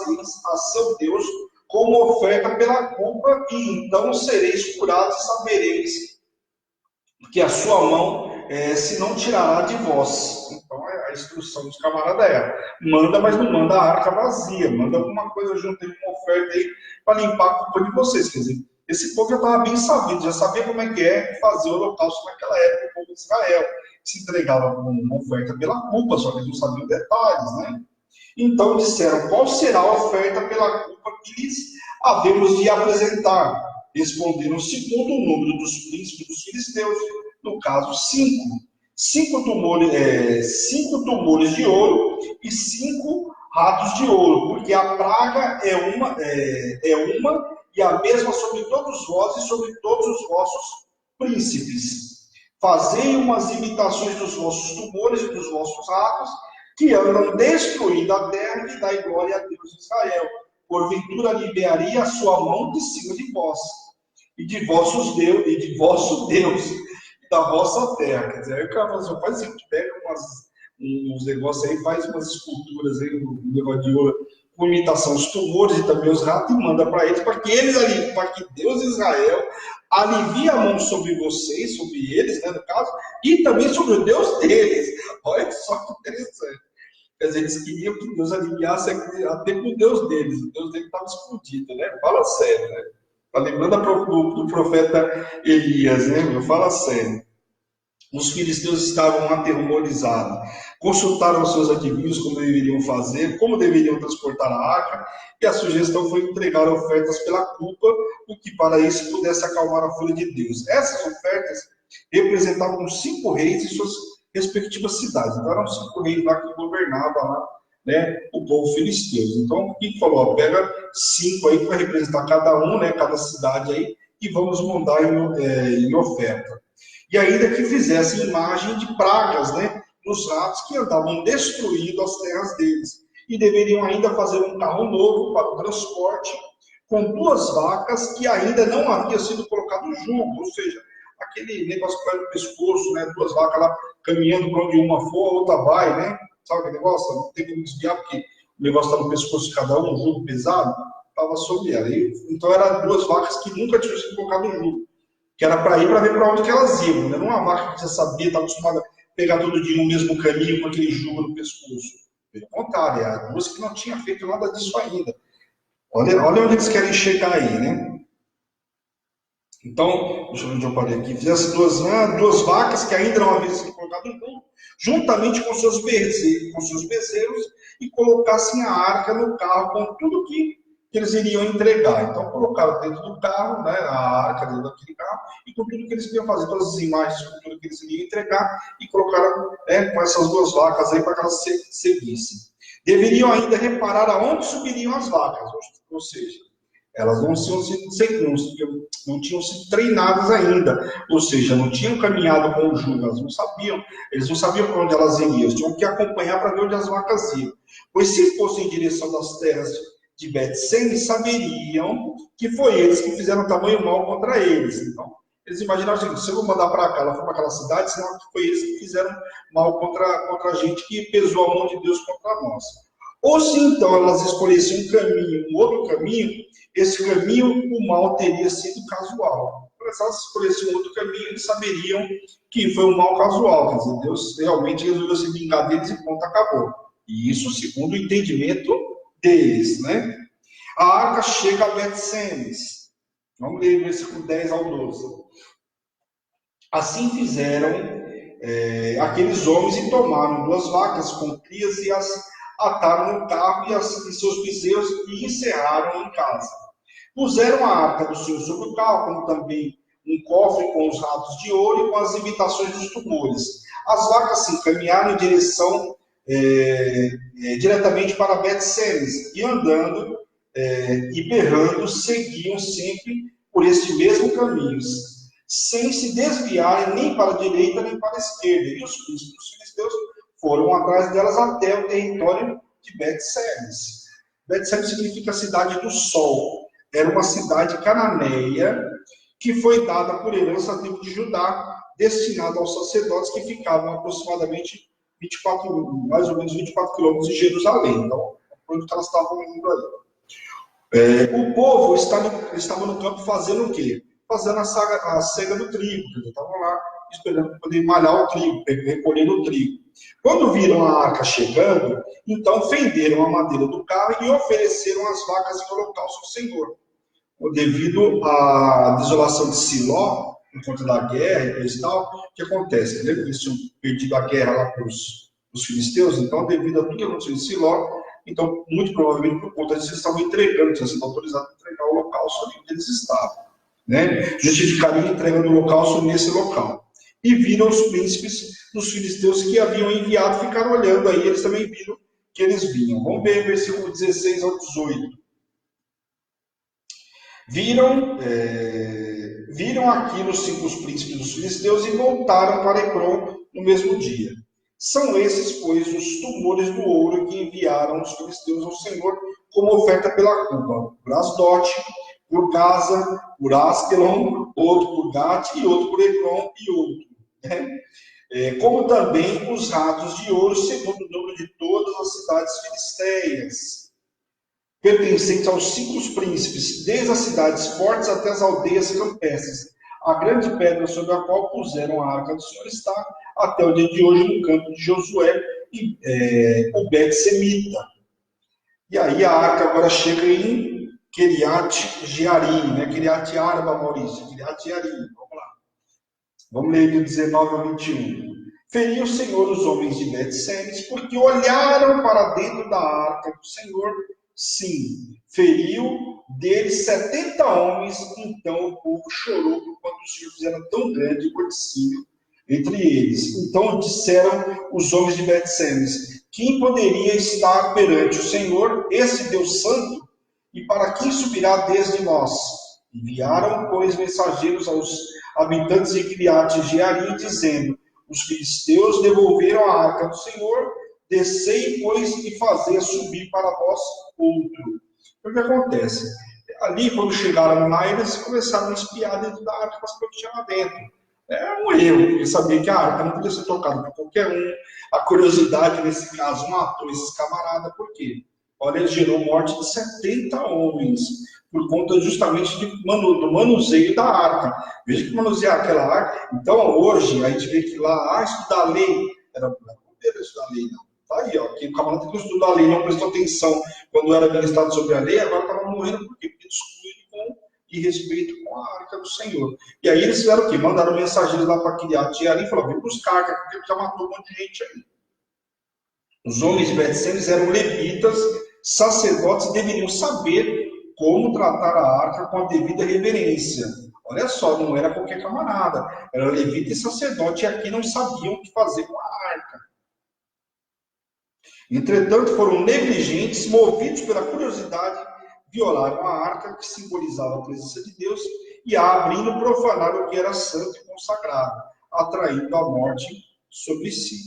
a seu Deus como oferta pela culpa, e então sereis curados e sabereis que a sua mão se não tirará de vós. Então a instrução dos camaradas manda, mas não manda a arca vazia, manda alguma coisa junto aí, uma oferta aí, para limpar a culpa de vocês. Quer dizer, esse povo já estava bem sabido, já sabia como é que fazer o holocausto naquela época, o povo de Israel, que se entregava com uma oferta pela culpa, só que eles não sabiam detalhes, né? Então disseram: qual será a oferta pela culpa que lhes havemos de apresentar? Responderam: segundo o número dos príncipes dos filisteus, no caso 5. 5 tumores de ouro e 5 ratos de ouro, porque a praga é uma e a mesma sobre todos vós e sobre todos os vossos príncipes. Fazei umas imitações dos vossos tumores e dos vossos ratos, que andam destruindo a terra, e dai glória a Deus de Israel. Porventura libertaria a sua mão de cima de vós, e de vosso Deus, e da vossa terra. Quer dizer, aí o cara faz assim, pega uns negócios aí, faz umas esculturas aí, um negócio de ouro, com imitação os tumores e também os ratos, e manda para eles, para que Deus de Israel alivie a mão sobre vocês, sobre eles, né, no caso, e também sobre o Deus deles. Olha só que interessante. Quer dizer, eles queriam que Deus aliviasse até com o Deus deles. O Deus deles estava escondido, né? Fala sério, né? Está lembrando do profeta Elias, né? Fala sério. Os filisteus estavam aterrorizados. Consultaram os seus adivinhos como deveriam fazer, como deveriam transportar a arca, e a sugestão foi entregar ofertas pela culpa, o que para isso pudesse acalmar a fúria de Deus. Essas ofertas representavam 5 reis e suas respectivas cidades. Então eram 5 reis lá que governavam lá, né, o povo filisteu. Então o que falou? Pega 5 aí para representar cada um, né, cada cidade aí, e vamos mandar em oferta. E ainda que fizessem imagem de pragas, né, nos ratos que andavam destruindo as terras deles. E deveriam ainda fazer um carro novo para o transporte, com 2 vacas que ainda não havia sido colocado jugo, ou seja, aquele negócio que vai no pescoço, né, 2 vacas lá caminhando para onde uma for, a outra vai, né? Sabe aquele negócio? Não tem como desviar, porque o negócio está no pescoço de cada um jugo pesado, estava sobre ela. Então eram 2 vacas que nunca tinham sido colocado jugo, que era para ir para ver para onde que elas iam, né? Não uma vaca que já sabia, estava acostumada a pegar todo dia no mesmo caminho com aquele jugo no pescoço. Pelo contrário, eram 2 que não tinham feito nada disso ainda. Olha onde eles querem chegar aí, né? Então, deixa eu ver onde eu parei aqui. Fizesse 2 vacas que ainda não haviam sido colocadas juntamente com seus bezerros, e colocassem a arca no carro com tudo que eles iriam entregar. Então, colocaram dentro do carro, né, a arca dentro daquele carro, e com tudo que eles iriam fazer, todas as imagens, com tudo que eles iriam entregar, e colocaram, né, com essas 2 vacas aí para que elas seguissem. Deveriam ainda reparar aonde subiriam as vacas, ou seja, elas não tinham sido treinadas ainda, ou seja, não tinham caminhado com o jugo, eles não sabiam para onde elas iriam, eles tinham que acompanhar para ver onde as vacas iam. Pois se fossem em direção das terras de Bet-Sem, saberiam que foi eles que fizeram tamanho mal contra eles. Então, eles imaginaram, se eu vou mandar para cá, ela foi para aquela cidade, senão que foi eles que fizeram mal contra a gente, que pesou a mão de Deus contra nós. Ou se então elas escolhessem um caminho, um outro caminho, esse caminho, o mal teria sido casual. Se elas escolhessem um outro caminho, eles saberiam que foi um mal casual. Quer dizer, Deus realmente resolveu se vingar deles e ponto, acabou. E isso segundo o entendimento deles, né? A arca chega a Bet-Semes. Vamos ler o versículo 10 ao 12. Assim fizeram aqueles homens e tomaram 2 vacas com crias e as ataram no carro e seus bezerros e encerraram em casa. Puseram a arca do Senhor sobre o carro, como também um cofre com os ratos de ouro e com as imitações dos tumores. As vacas se encaminharam em direção diretamente para Bet-Semes e andando e berrando seguiam sempre por este mesmo caminho, sem se desviarem nem para a direita nem para a esquerda. E os príncipes dos filisteus foram atrás delas até o território de Bet-Semes. Bet-Semes significa cidade do sol. Era uma cidade cananeia que foi dada por herança à tribo de Judá, destinada aos sacerdotes que ficavam aproximadamente mais ou menos 24 quilômetros de Jerusalém. Então, onde elas estavam indo aí. O povo estava no campo fazendo o quê? Fazendo a cega do trigo. Eles estavam lá esperando poder malhar o trigo, recolhendo o trigo. Quando viram a arca chegando, então fenderam a madeira do carro e ofereceram as vacas em holocausto ao Senhor. Devido à desolação de Siló, por conta da guerra e coisa e tal, o que acontece? Lembra que eles tinham perdido a guerra lá para os filisteus? Então, devido a tudo que aconteceu em Siló, então, muito provavelmente por conta disso, eles estavam entregando, tinham sido autorizados a entregar o holocausto ali onde eles estavam. Né? Justificariam entregando o holocausto nesse local. E viram os príncipes dos filisteus que haviam enviado, ficaram olhando aí, eles também viram que eles vinham. Vamos ver o versículo 16 ao 18. Viram aquilo os príncipes dos filisteus e voltaram para Ecrom no mesmo dia. São esses, pois, os tumores do ouro que enviaram os filisteus ao Senhor como oferta pela culpa. Por Asdote, por Gaza, por Askelon, outro por Gat e outro por Ecrom e outro. Né? Como também os ratos de ouro, segundo o número de todas as cidades filisteias, pertencentes aos 5 príncipes, desde as cidades fortes até as aldeias campestres. A grande pedra sobre a qual puseram a arca do Senhor está até o dia de hoje no campo de Josué e o Bet-Semita. E aí a arca agora chega em Kiriat Jearim, né? Kiriat Arba, Maurício, Kiriat Jearim. Vamos lá. Vamos ler do 19 ao 21. Feriu o Senhor os homens de Bet-Semes, porque olharam para dentro da arca do Senhor. Sim, feriu deles 70 homens, então o povo chorou por quanto o Senhor fizera tão grande morticínio entre eles. Então disseram os homens de Bet-Semes: quem poderia estar perante o Senhor, esse Deus santo? E para quem subirá desde nós? Enviaram, pois, mensageiros aos habitantes de Kiriat Jearim, dizendo: os filisteus devolveram a arca do Senhor, descei, pois, e fazei subir para vós outro. O que acontece? Ali, quando chegaram lá, eles começaram a espiar dentro da arca para saber o que tinha lá dentro. É um erro, porque sabia que a arca não podia ser tocada por qualquer um. A curiosidade, nesse caso, matou esses camaradas, por quê? Olha, ele gerou morte de 70 homens, por conta justamente do manuseio da arca. Veja que manusear aquela arca. Então, hoje, a gente vê que lá, estudar a lei, era poder estudar a lei, não. Tá aí, ó, que o camarada que estudou a lei não prestou atenção quando era ministrado sobre a lei, agora estava morrendo por quê? Porque descuido e respeito com a arca do Senhor. E aí eles fizeram o quê? Mandaram mensageiros lá para Kiriat Jearim e falaram: vem buscar, porque já matou um monte de gente aí. Os homens de Bet-Semes eram levitas, sacerdotes, e deveriam saber como tratar a arca com a devida reverência. Olha só, não era qualquer camarada, era levita e sacerdote, e aqui não sabiam o que fazer com a arca. Entretanto, foram negligentes, movidos pela curiosidade, violaram a arca, que simbolizava a presença de Deus, e a abrindo, profanaram o que era santo e consagrado, atraindo a morte sobre si.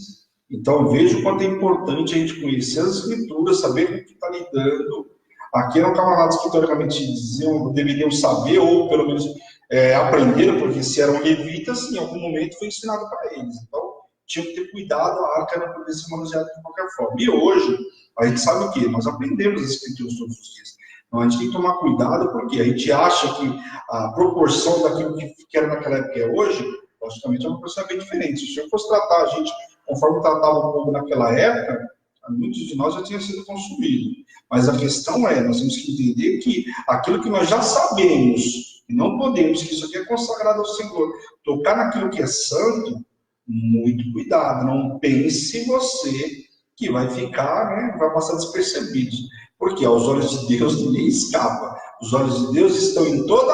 Então, veja o quanto é importante a gente conhecer as Escrituras, saber com o que está lidando. Aqui eram camaradas que, teoricamente, deveriam saber, ou pelo menos aprenderam, porque se eram levitas, em algum momento foi ensinado para eles. Então, tinha que ter cuidado, a arca não podia ser manuseada de qualquer forma. E hoje, a gente sabe o quê? Nós aprendemos as escrituras todos os dias. Então, a gente tem que tomar cuidado, porque a gente acha que a proporção daquilo que era naquela época e é hoje, logicamente, é uma proporção bem diferente. Se o Senhor fosse tratar a gente conforme tratava o povo naquela época, muitos de nós já tinham sido consumidos. Mas a questão é, nós temos que entender que aquilo que nós já sabemos, e não podemos, que isso aqui é consagrado ao Senhor, tocar naquilo que é santo, muito cuidado. Não pense você que vai ficar, né, vai passar despercebido. Porque aos olhos de Deus ninguém escapa. Os olhos de Deus estão em toda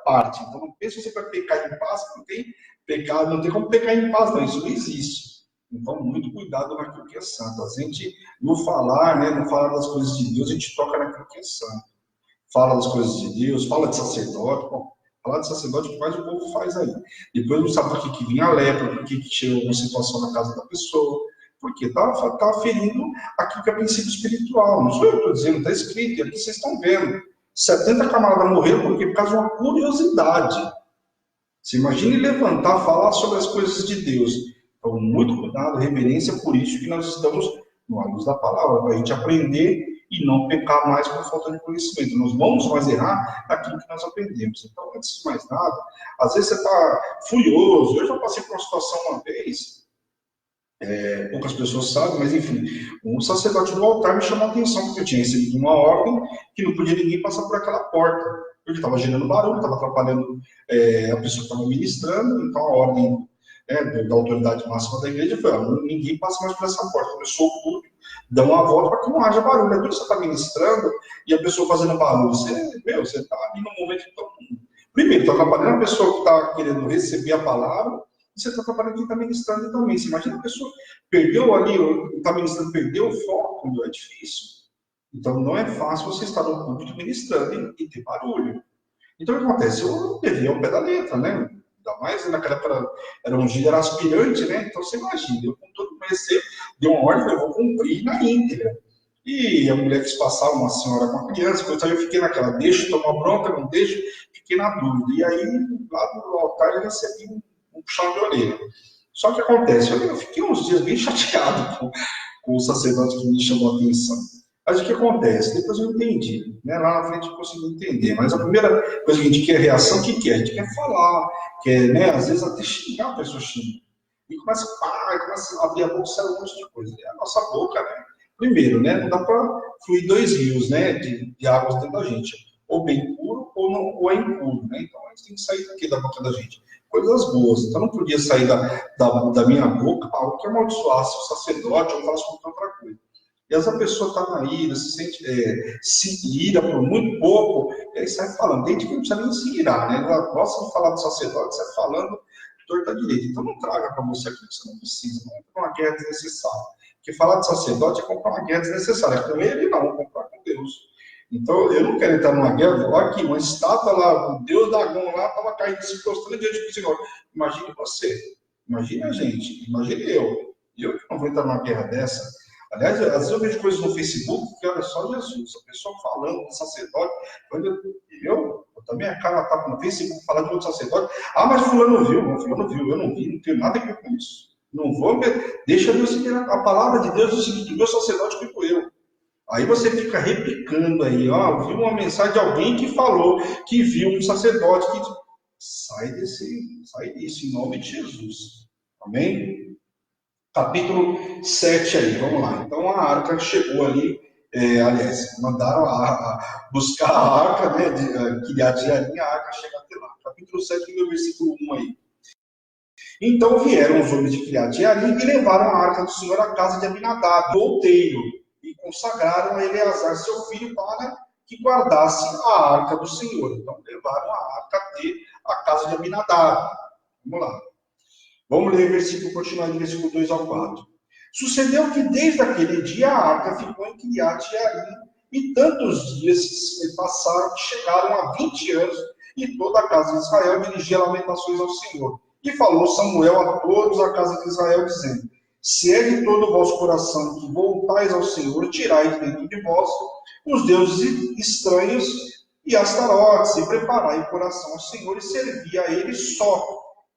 parte. Então não pense você vai pecar em paz, não tem pecado, não tem como pecar em paz, não, isso não existe. Então, muito cuidado naquilo que é santo. A gente, no falar, né, no falar das coisas de Deus, a gente toca naquilo que é santo. Fala das coisas de Deus, fala de sacerdote. Bom, falar de sacerdote, o que mais o povo faz aí? Depois não sabe por que vinha a lepra, por que chegou uma situação na casa da pessoa. Porque está ferindo aquilo que é princípio espiritual. Não sou eu que estou dizendo, está escrito, e aqui vocês estão vendo. 70 camaradas morreram por causa de uma curiosidade. Você imagine levantar, falar sobre as coisas de Deus. Então, muito cuidado, reverência, por isso que nós estamos no luz da palavra, para a gente aprender e não pecar mais por falta de conhecimento. Nós vamos mais errar naquilo que nós aprendemos. Então, antes de mais nada, às vezes você está furioso. Eu já passei por uma situação uma vez, poucas pessoas sabem, mas enfim, um sacerdote do altar me chamou a atenção, porque eu tinha recebido uma ordem que não podia ninguém passar por aquela porta, porque estava gerando barulho, estava atrapalhando a pessoa que estava ministrando, então a ordem da autoridade máxima da igreja foi, ninguém passa mais por essa porta, começou o culto, dá uma volta para que não haja barulho. É tudo que você está ministrando e a pessoa fazendo barulho, você está ali no momento que todo mundo. Primeiro, está atrapalhando a pessoa que está querendo receber a palavra, e você está atrapalhando quem está ministrando também. Você imagina a pessoa perdeu ali, está ministrando, perdeu o foco, é difícil. Então não é fácil você estar no púlpito ministrando e ter barulho. Então o que acontece? Eu levei ao pé da letra, né? Ainda mais naquela época era ungido, era aspirante, né? Então você imagina, eu com todo conhecer, deu uma ordem, eu vou cumprir na íntegra. E a mulher quis passar, uma senhora com a criança, então eu fiquei naquela, deixa eu tomar bronca, não deixo, fiquei na dúvida. E aí, lá do altar, eu recebi um puxão de orelha. Só que acontece, eu fiquei uns dias bem chateado com o sacerdote que me chamou a atenção. Mas o que acontece? Depois eu entendi, né? Lá na frente eu consegui entender. Mas a primeira coisa que a gente quer é reação, o que quer? A gente quer falar, quer, né? Às vezes até xingar, a pessoa xinga. E começa a abrir a boca, sai um monte de coisa. É a nossa boca, né? Primeiro, né? Não dá para fluir dois rios, né? De águas dentro da gente. Ou bem puro, ou é impuro, né? Então a gente tem que sair daqui da boca da gente. Coisas boas. Então não podia sair da minha boca algo que amaldiçoasse o sacerdote ou falasse qualquer outra coisa. E essa pessoa está na ira, se sente, se ira por muito pouco, e aí sai falando. Tem gente que não precisa nem se irar, né? Ela gosta de falar do sacerdote, sai falando torta direita. Então não traga para você aquilo que você não precisa, não é uma guerra desnecessária. Porque falar de sacerdote é comprar uma guerra desnecessária. Com ele não, comprar com Deus. Então eu não quero entrar numa guerra, olha aqui, uma estátua lá, o Deus Dagon lá, estava caindo, se prostrando diante do Senhor. Imagine você, imagine a gente, imagine eu. Eu que não vou entrar numa guerra dessa. Aliás, às vezes eu vejo coisas no Facebook que olha só Jesus, a pessoa falando do sacerdote, eu também a cara tá no Facebook falando de outro sacerdote, mas fulano viu, eu não vi, não tenho nada a ver com isso. Não vou ver, deixa Deus seguir a palavra de Deus, o seguinte, meu sacerdote fico eu. Aí você fica replicando aí, viu uma mensagem de alguém que falou, que viu um sacerdote, que sai disso, em nome de Jesus. Amém? Capítulo 7 aí, vamos lá. Então a arca chegou ali, aliás, mandaram buscar a arca, né, de Kiriat Jearim, a arca chega até lá. Capítulo 7, meu versículo 1 aí. Então vieram os homens de Kiriat Jearim e levaram a arca do Senhor à casa de Abinadab, do outeiro, e consagraram a Eleazar, seu filho, para que guardasse a arca do Senhor. Então levaram a arca até a casa de Abinadab. Vamos lá. Vamos ler o versículo, continuar de versículo 2 ao 4. Sucedeu que desde aquele dia a arca ficou em Kiriat Jearim, e tantos dias se passaram que chegaram a 20 anos, e toda a casa de Israel dirigia lamentações ao Senhor. E falou Samuel a todos a casa de Israel, dizendo: se é de todo o vosso coração que voltais ao Senhor, tirai de dentro de vós os deuses estranhos e Astarotes, e preparai o coração ao Senhor, e servi a ele só,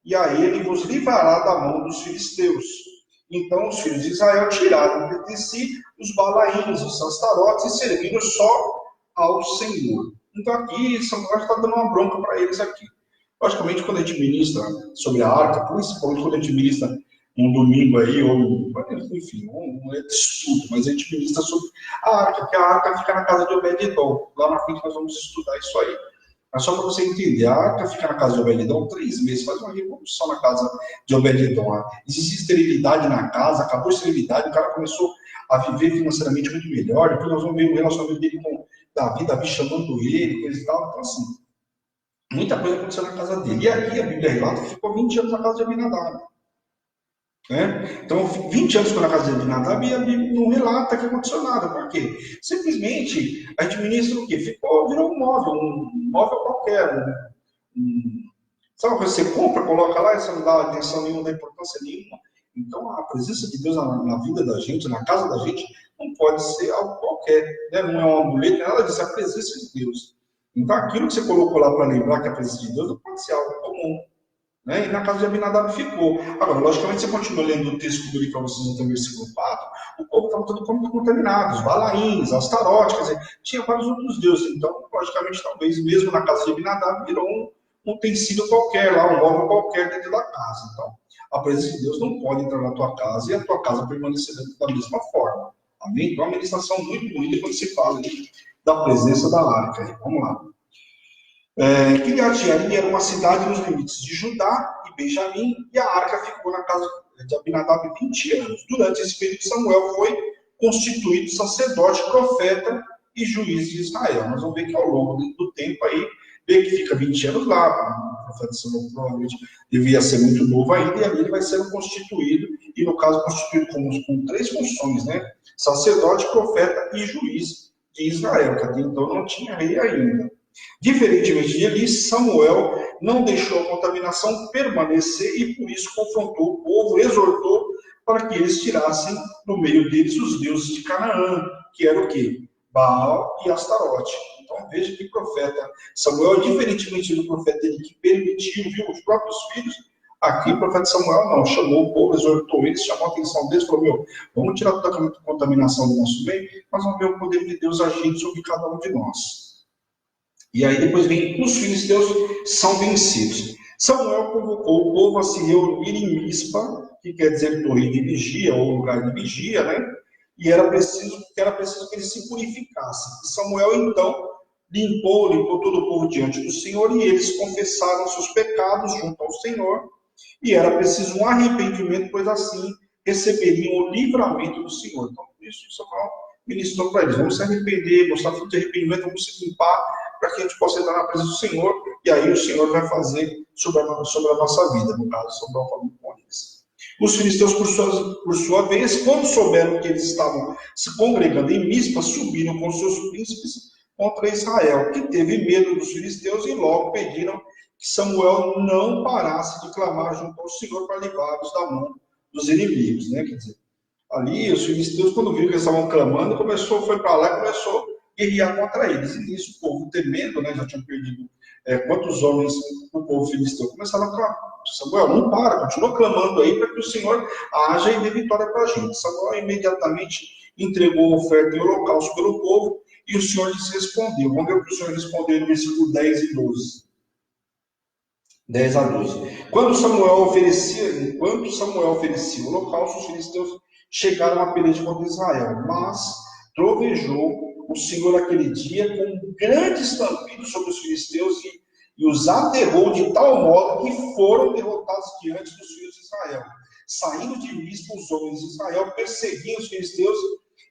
e a ele vos livrará da mão dos filisteus. Então os filhos de Israel tiraram de si os balaíns, os astarotes e serviram só ao Senhor. Então aqui Samuel está dando uma bronca para eles aqui. Logicamente, quando a gente ministra sobre a arca, principalmente quando a gente ministra um domingo aí, ou enfim, não é de estudo, mas a gente ministra sobre a arca, que a arca fica na casa de Obed-edom. Lá na frente nós vamos estudar isso aí. Mas só para você entender, a arca fica na casa de Obed-edom 3 meses, faz uma revolução na casa de Obed-edom. Existe esterilidade na casa, acabou a esterilidade, o cara começou a viver financeiramente muito melhor, depois nós vamos ver o relacionamento dele com Davi chamando ele, coisa e tal. Então, assim, muita coisa aconteceu na casa dele. E aqui a Bíblia relata que ficou 20 anos na casa de Abinadab. Né? Então, 20 anos ficou na casa de Abinadab e a Bíblia não relata que aconteceu nada. Por quê? Simplesmente a gente ministra o quê? Virou um móvel qualquer. Sabe uma coisa que você compra, coloca lá e você não dá atenção nenhuma, não dá importância nenhuma. Então, a presença de Deus na vida da gente, na casa da gente, não pode ser algo qualquer. Né? Não é um amuleto, nada disso, é a presença de Deus. Então, aquilo que você colocou lá para lembrar que é a presença de Deus não pode ser algo comum. Né? E na casa de Abinadab ficou. Agora, logicamente, você continua lendo o texto do livro para vocês até o versículo 4, o povo estava todo contaminado, os balaíns, Astarote, quer dizer, tinha vários outros deuses. Então, logicamente, talvez mesmo na casa de Abinadab virou um utensílio qualquer lá, um móvel qualquer dentro da casa. Então, a presença de Deus não pode entrar na tua casa e a tua casa permanecer dentro da mesma forma. Amém? Então, é uma ministração muito bonita quando se fala da presença da arca. Vamos lá. Kiriat-Jearim era uma cidade nos limites de Judá e Benjamim, e a arca ficou na casa de Abinadab 20 anos. Durante esse período, Samuel foi constituído sacerdote, profeta e juiz de Israel. Nós vamos ver que ao longo do tempo aí, vê que fica 20 anos lá, o profeta Samuel provavelmente devia ser muito novo ainda, e ali ele vai sendo constituído, e no caso constituído com 3 funções, né? Sacerdote, profeta e juiz de Israel, que até então não tinha rei ainda. Diferentemente de Eli, Samuel não deixou a contaminação permanecer e por isso confrontou o povo, exortou para que eles tirassem do meio deles os deuses de Canaã, que era o quê? Baal e Astarote. Então veja que o profeta Samuel, diferentemente do profeta Eli, que permitiu, viu, os próprios filhos, aqui o profeta Samuel não, chamou o povo, exortou eles, chamou a atenção deles, falou, vamos tirar toda a contaminação do nosso meio, mas vamos ver o poder de Deus agindo sobre cada um de nós. E aí depois vem, os filisteus são vencidos. Samuel convocou o povo a se reunir em Mispa, que quer dizer torre de vigia, ou lugar de vigia, né? E era preciso que eles se purificassem. E Samuel, então, limpou todo o povo diante do Senhor, e eles confessaram seus pecados junto ao Senhor, e era preciso um arrependimento, pois assim receberiam o livramento do Senhor. Então, por isso, Samuel ministrou para eles, vamos se arrepender, mostrar fruto de arrependimento, vamos se limpar, para que a gente possa entrar na presença do Senhor, e aí o Senhor vai fazer sobre a nossa vida, no caso, sobre a família com eles. Os filisteus, por sua vez, quando souberam que eles estavam se congregando em Mispa, subiram com seus príncipes contra Israel, que teve medo dos filisteus, e logo pediram que Samuel não parasse de clamar junto ao Senhor para livrá-los da mão dos inimigos, né? Quer dizer, ali os filisteus, quando viram que eles estavam clamando, foi para lá e começou guerrear contra eles. E nisso, o povo temendo, né, já tinham perdido quantos homens o povo filisteu, começaram a clamar. Samuel, não para, continua clamando aí para que o Senhor haja e dê vitória para a gente. Samuel imediatamente entregou a oferta e holocausto pelo povo, e o Senhor lhes respondeu. Vamos ver o que o Senhor respondeu no versículo 10 e 12. 10 a 12. Enquanto Samuel oferecia o holocausto, os filisteus chegaram a pelejar contra Israel, mas trovejou o Senhor aquele dia com um grande estampido sobre os filisteus e os aterrou de tal modo que foram derrotados diante dos filhos de Israel. Saindo de Mispa, os homens de Israel perseguiam os filisteus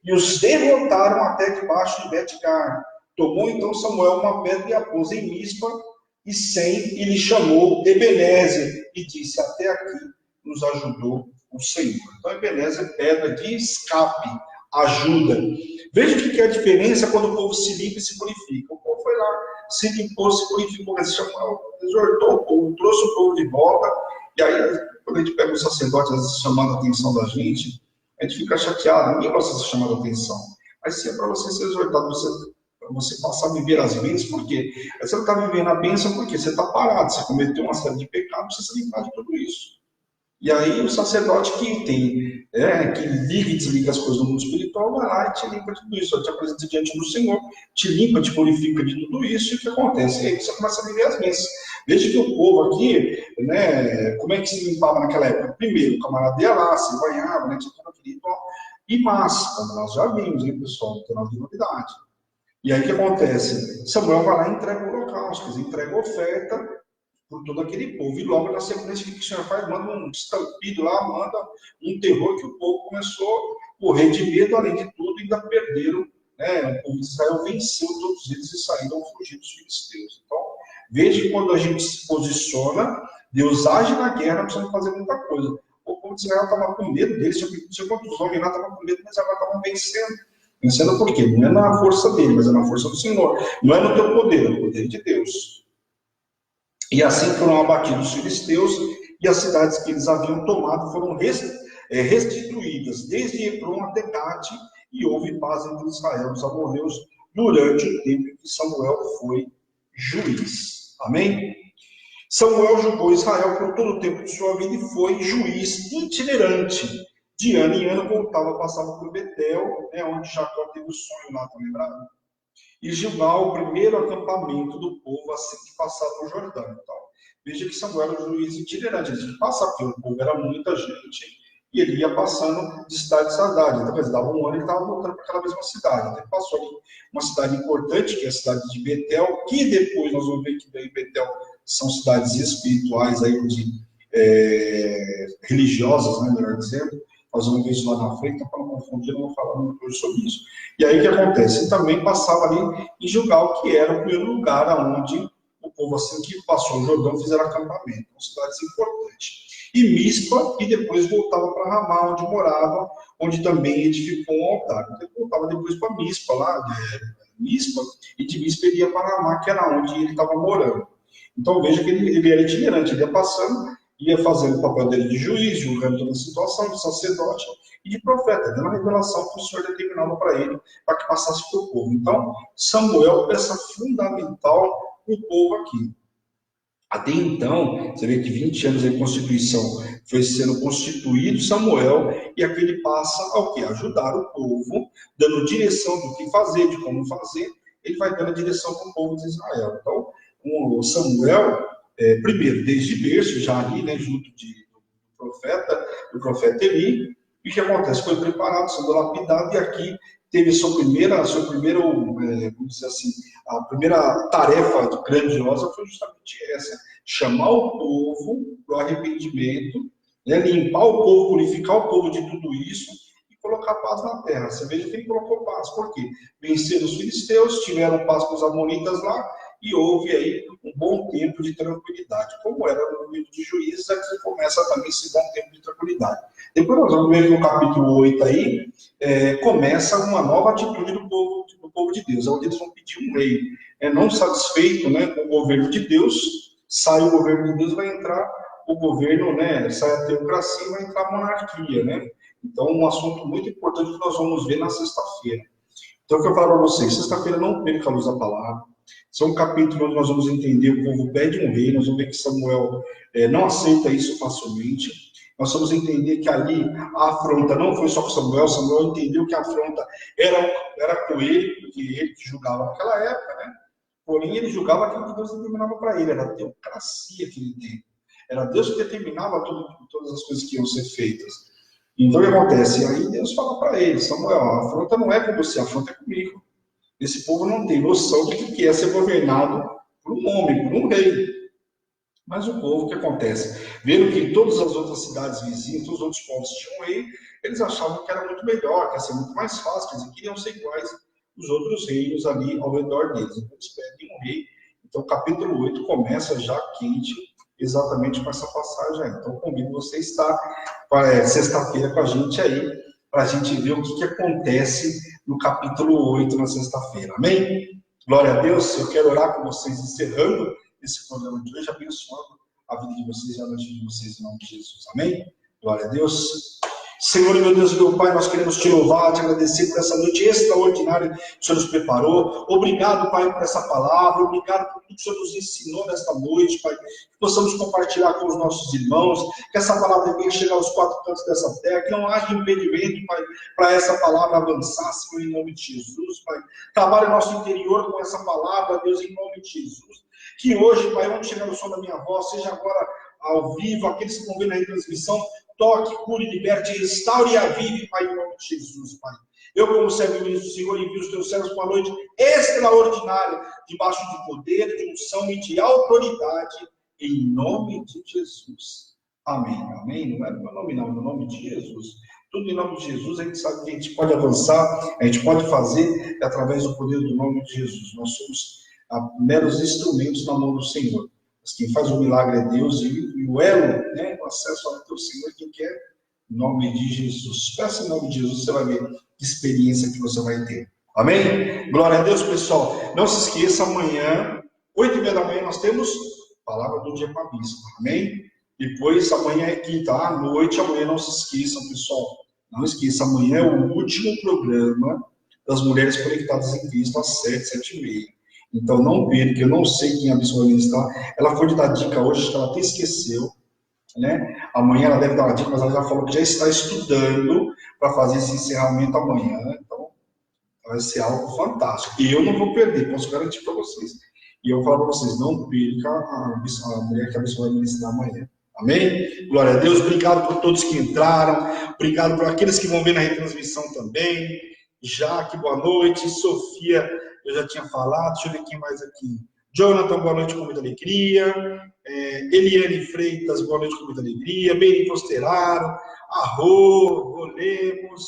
e os derrotaram até debaixo de Bet-Gar. Tomou então Samuel uma pedra e a pôs em Mispa e lhe chamou Ebenezer e disse, até aqui nos ajudou o Senhor. Então Ebenezer é pedra de escape, ajuda. Veja o que é a diferença quando o povo se limpa e se purifica. O povo foi lá, se limpou, se purificou, exortou o povo, trouxe o povo de volta. E aí, quando a gente pega o sacerdote, às vezes chamando a atenção da gente, a gente fica chateado, ninguém gosta de ser chamado a atenção. Mas se é para você ser exortado, para você passar a viver as bênçãos, porque você não está vivendo a bênção porque você está parado, você cometeu uma série de pecados, precisa se limpar de tudo isso. E aí o sacerdote que tem que liga e desliga as coisas do mundo espiritual, vai lá e te limpa de tudo isso, ela te apresenta diante do Senhor, te limpa, te purifica de tudo isso, e o que acontece? E aí você começa a viver as missas. Veja que o povo aqui, né, como é que se limpava naquela época? Primeiro, o camarada ia lá, se banhava, né, tinha todo aquele ritual, e massa, como nós já vimos, hein, pessoal, não tem nada de novidade. E aí o que acontece? Samuel vai lá e entrega o holocausto, quer dizer, entrega a oferta por todo aquele povo. E logo na sequência, o que o Senhor faz? Manda um estampido lá, manda um terror que o povo começou a morrer de medo, além de tudo, ainda perderam, né? O povo de Israel venceu todos eles e saíram fugindo dos filisteus. Então, veja que quando a gente se posiciona, Deus age na guerra, não precisa fazer muita coisa. O povo de Israel estava com medo deles, não sei quantos homens lá estavam com medo, mas agora estavam vencendo. Vencendo por quê? Não é na força dele, mas é na força do Senhor. Não é no teu poder, é no poder de Deus. E assim foram abatidos os filisteus, e as cidades que eles haviam tomado foram restituídas, desde Hebron até Gate, e houve paz entre Israel e os amorreus durante o tempo em que Samuel foi juiz. Amém? Samuel julgou Israel por todo o tempo de sua vida e foi juiz itinerante. De ano em ano voltava, passava por Betel, né, onde Jacó teve o sonho lá, tá lembrado? E Gilgal, o primeiro acampamento do povo assim que passava o Jordão. Então, veja que Samuel era um juiz itinerante, ele tinha que passar, porque o povo era muita gente, e ele ia passando de cidade em cidade. Então, dava um ano e ele estava voltando para aquela mesma cidade. Então, ele passou ali uma cidade importante, que é a cidade de Betel, que depois nós vamos ver que daí Betel são cidades espirituais, aí, religiosas, né, melhor dizendo. Nós vamos ver isso lá na frente, então, para não confundir, eu não vou falar muito hoje sobre isso. E aí o que acontece? E também passava ali em Gilgal, que era o primeiro lugar onde o povo, assim que passou o Jordão, fizeram acampamento. Então, cidades importantes. E Mispa, e depois voltava para Ramá, onde morava, onde também edificou um altar. Então, ele voltava depois para Mispa, lá de Mispa, e de Mispa ele ia para Ramá, que era onde ele estava morando. Então veja que ele era itinerante, ele ia passando, ia fazendo o papel dele de juiz, julgando toda a situação, de sacerdote e de profeta, dando a revelação que o Senhor determinava para ele, para que passasse para o povo. Então, Samuel, peça fundamental para o povo aqui. Até então, você vê que 20 anos de Constituição foi sendo constituído Samuel, e aqui ele passa ao quê? Ajudar o povo, dando direção do que fazer, de como fazer, ele vai dando a direção para o povo de Israel. Então, o Samuel, primeiro, desde berço, já ali, né, junto do profeta Eli, e o que acontece? Foi preparado, sendo lapidado, e aqui teve seu primeiro, vamos dizer assim, a primeira tarefa grandiosa foi justamente essa: chamar o povo para o arrependimento, né, limpar o povo, purificar o povo de tudo isso e colocar paz na terra. Você veja que ele colocou paz, por quê? Venceram os filisteus, tiveram paz com os amonitas lá, e houve aí um bom tempo de tranquilidade. Como era no livro de Juízes, aqui começa também esse bom tempo de tranquilidade. Depois nós vamos ver no capítulo 8 aí, começa uma nova atitude do povo de Deus, onde eles vão pedir um rei. Não satisfeito, né, com o governo de Deus, sai o governo de Deus, vai entrar o governo, né, sai a teocracia e vai entrar a monarquia, né? Então, um assunto muito importante que nós vamos ver na sexta-feira. Então, o que eu falo para vocês, sexta-feira não perca a luz da palavra. Esse é um capítulo onde nós vamos entender, o povo pede um rei, nós vamos ver que Samuel não aceita isso facilmente. Nós vamos entender que ali a afronta não foi só com Samuel, Samuel entendeu que a afronta era com ele, porque ele que julgava naquela época, né? Porém, ele julgava aquilo que Deus determinava para ele, era a teocracia que ele tem. Era Deus que determinava todas as coisas que iam ser feitas. Então, o que acontece? Aí Deus fala para ele: Samuel, a afronta não é com você, a afronta é comigo. Esse povo não tem noção do que é ser governado por um homem, por um rei. Mas o povo, o que acontece? Vendo que todas as outras cidades vizinhas, todos os outros povos tinham um rei, eles achavam que era muito melhor, que ia ser muito mais fácil, quer dizer, queriam ser iguais os outros reinos ali ao redor deles. Então, eles pedem um rei. Então, o capítulo 8 começa já quente, exatamente com essa passagem aí. Então, convido você a estar sexta-feira com a gente aí, para a gente ver o que acontece no capítulo 8 na sexta-feira. Amém? Glória a Deus. Eu quero orar com vocês, encerrando esse programa de hoje, abençoando a vida de vocês e a noite de vocês, em nome de Jesus. Amém? Glória a Deus. Senhor, meu Deus e meu Pai, nós queremos te louvar, te agradecer por essa noite extraordinária que o Senhor nos preparou. Obrigado, Pai, por essa palavra. Obrigado por tudo que o Senhor nos ensinou nesta noite, Pai. Que possamos compartilhar com os nossos irmãos. Que essa palavra venha chegar aos quatro cantos dessa terra. Que não haja impedimento, Pai, para essa palavra avançar, Senhor, em nome de Jesus, Pai. Trabalhe o nosso interior com essa palavra, Deus, em nome de Jesus. Que hoje, Pai, onde chegar o som da minha voz, seja agora ao vivo, aqueles que vão ver na retransmissão, toque, cure, liberte, restaure e avive, Pai, em nome de Jesus, Pai. Eu, como servo do Senhor, envio os teus servos para uma noite extraordinária, debaixo de poder, de unção e de autoridade, em nome de Jesus. Amém. Amém. Não é no meu nome, não, no nome de Jesus. Tudo em nome de Jesus, a gente sabe que a gente pode avançar, a gente pode fazer através do poder do nome de Jesus. Nós somos meros instrumentos na mão do Senhor. Mas quem faz o milagre é Deus e o elo, né, o acesso ao teu Senhor, quem quer, em nome de Jesus. Peça em nome de Jesus, você vai ver que experiência que você vai ter. Amém? Glória a Deus, pessoal. Não se esqueça, amanhã, 8h30 da manhã, nós temos palavra do dia para a bispa. Amém? Depois, amanhã é quinta, à noite, amanhã não se esqueçam, pessoal. Não esqueça, amanhã é o último programa das Mulheres Conectadas em Cristo, às 7h30. Então, não perca, eu não sei quem a bispa vai ministrar. Ela foi de dar dica hoje, acho que ela até esqueceu, né? Amanhã ela deve dar uma dica, mas ela já falou que já está estudando para fazer esse encerramento amanhã. Então, vai ser algo fantástico. E eu não vou perder, posso garantir para vocês. E eu falo para vocês, não perca a mulher que a bispa vai ministrar amanhã. Amém? Glória a Deus. Obrigado por todos que entraram. Obrigado por aqueles que vão ver na retransmissão também. Jaque, boa noite. Sofia, eu já tinha falado. Deixa eu ver quem mais aqui. Jonathan, boa noite com muita alegria. Eliane Freitas, boa noite com muita alegria. Beni Posteraro. Arro, Rolemos.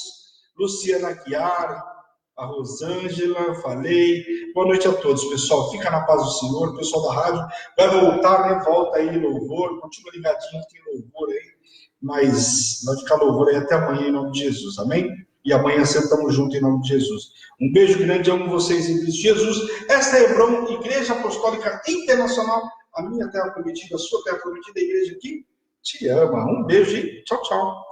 Luciana Chiara. A Rosângela, falei. Boa noite a todos, pessoal. Fica na paz do Senhor. O pessoal da rádio vai voltar, né? Volta aí, louvor. Continua ligadinho, tem louvor aí. Mas vai ficar louvor aí até amanhã, em nome de Jesus. Amém? E amanhã sentamos juntos, em nome de Jesus. Um beijo grande, amo vocês em Cristo Jesus. Esta é a Hebron, Igreja Apostólica Internacional. A minha terra prometida, a sua terra prometida, a igreja aqui te ama. Um beijo e tchau, tchau.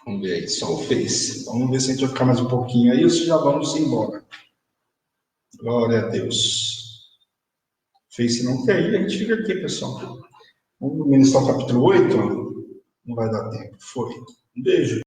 Vamos ver aí, só o Face. Vamos ver se a gente vai ficar mais um pouquinho aí ou se já vamos embora. Glória a Deus. Face não quer ir, a gente fica aqui, pessoal. Vamos ministrar o capítulo 8? Não vai dar tempo. Foi. Um beijo.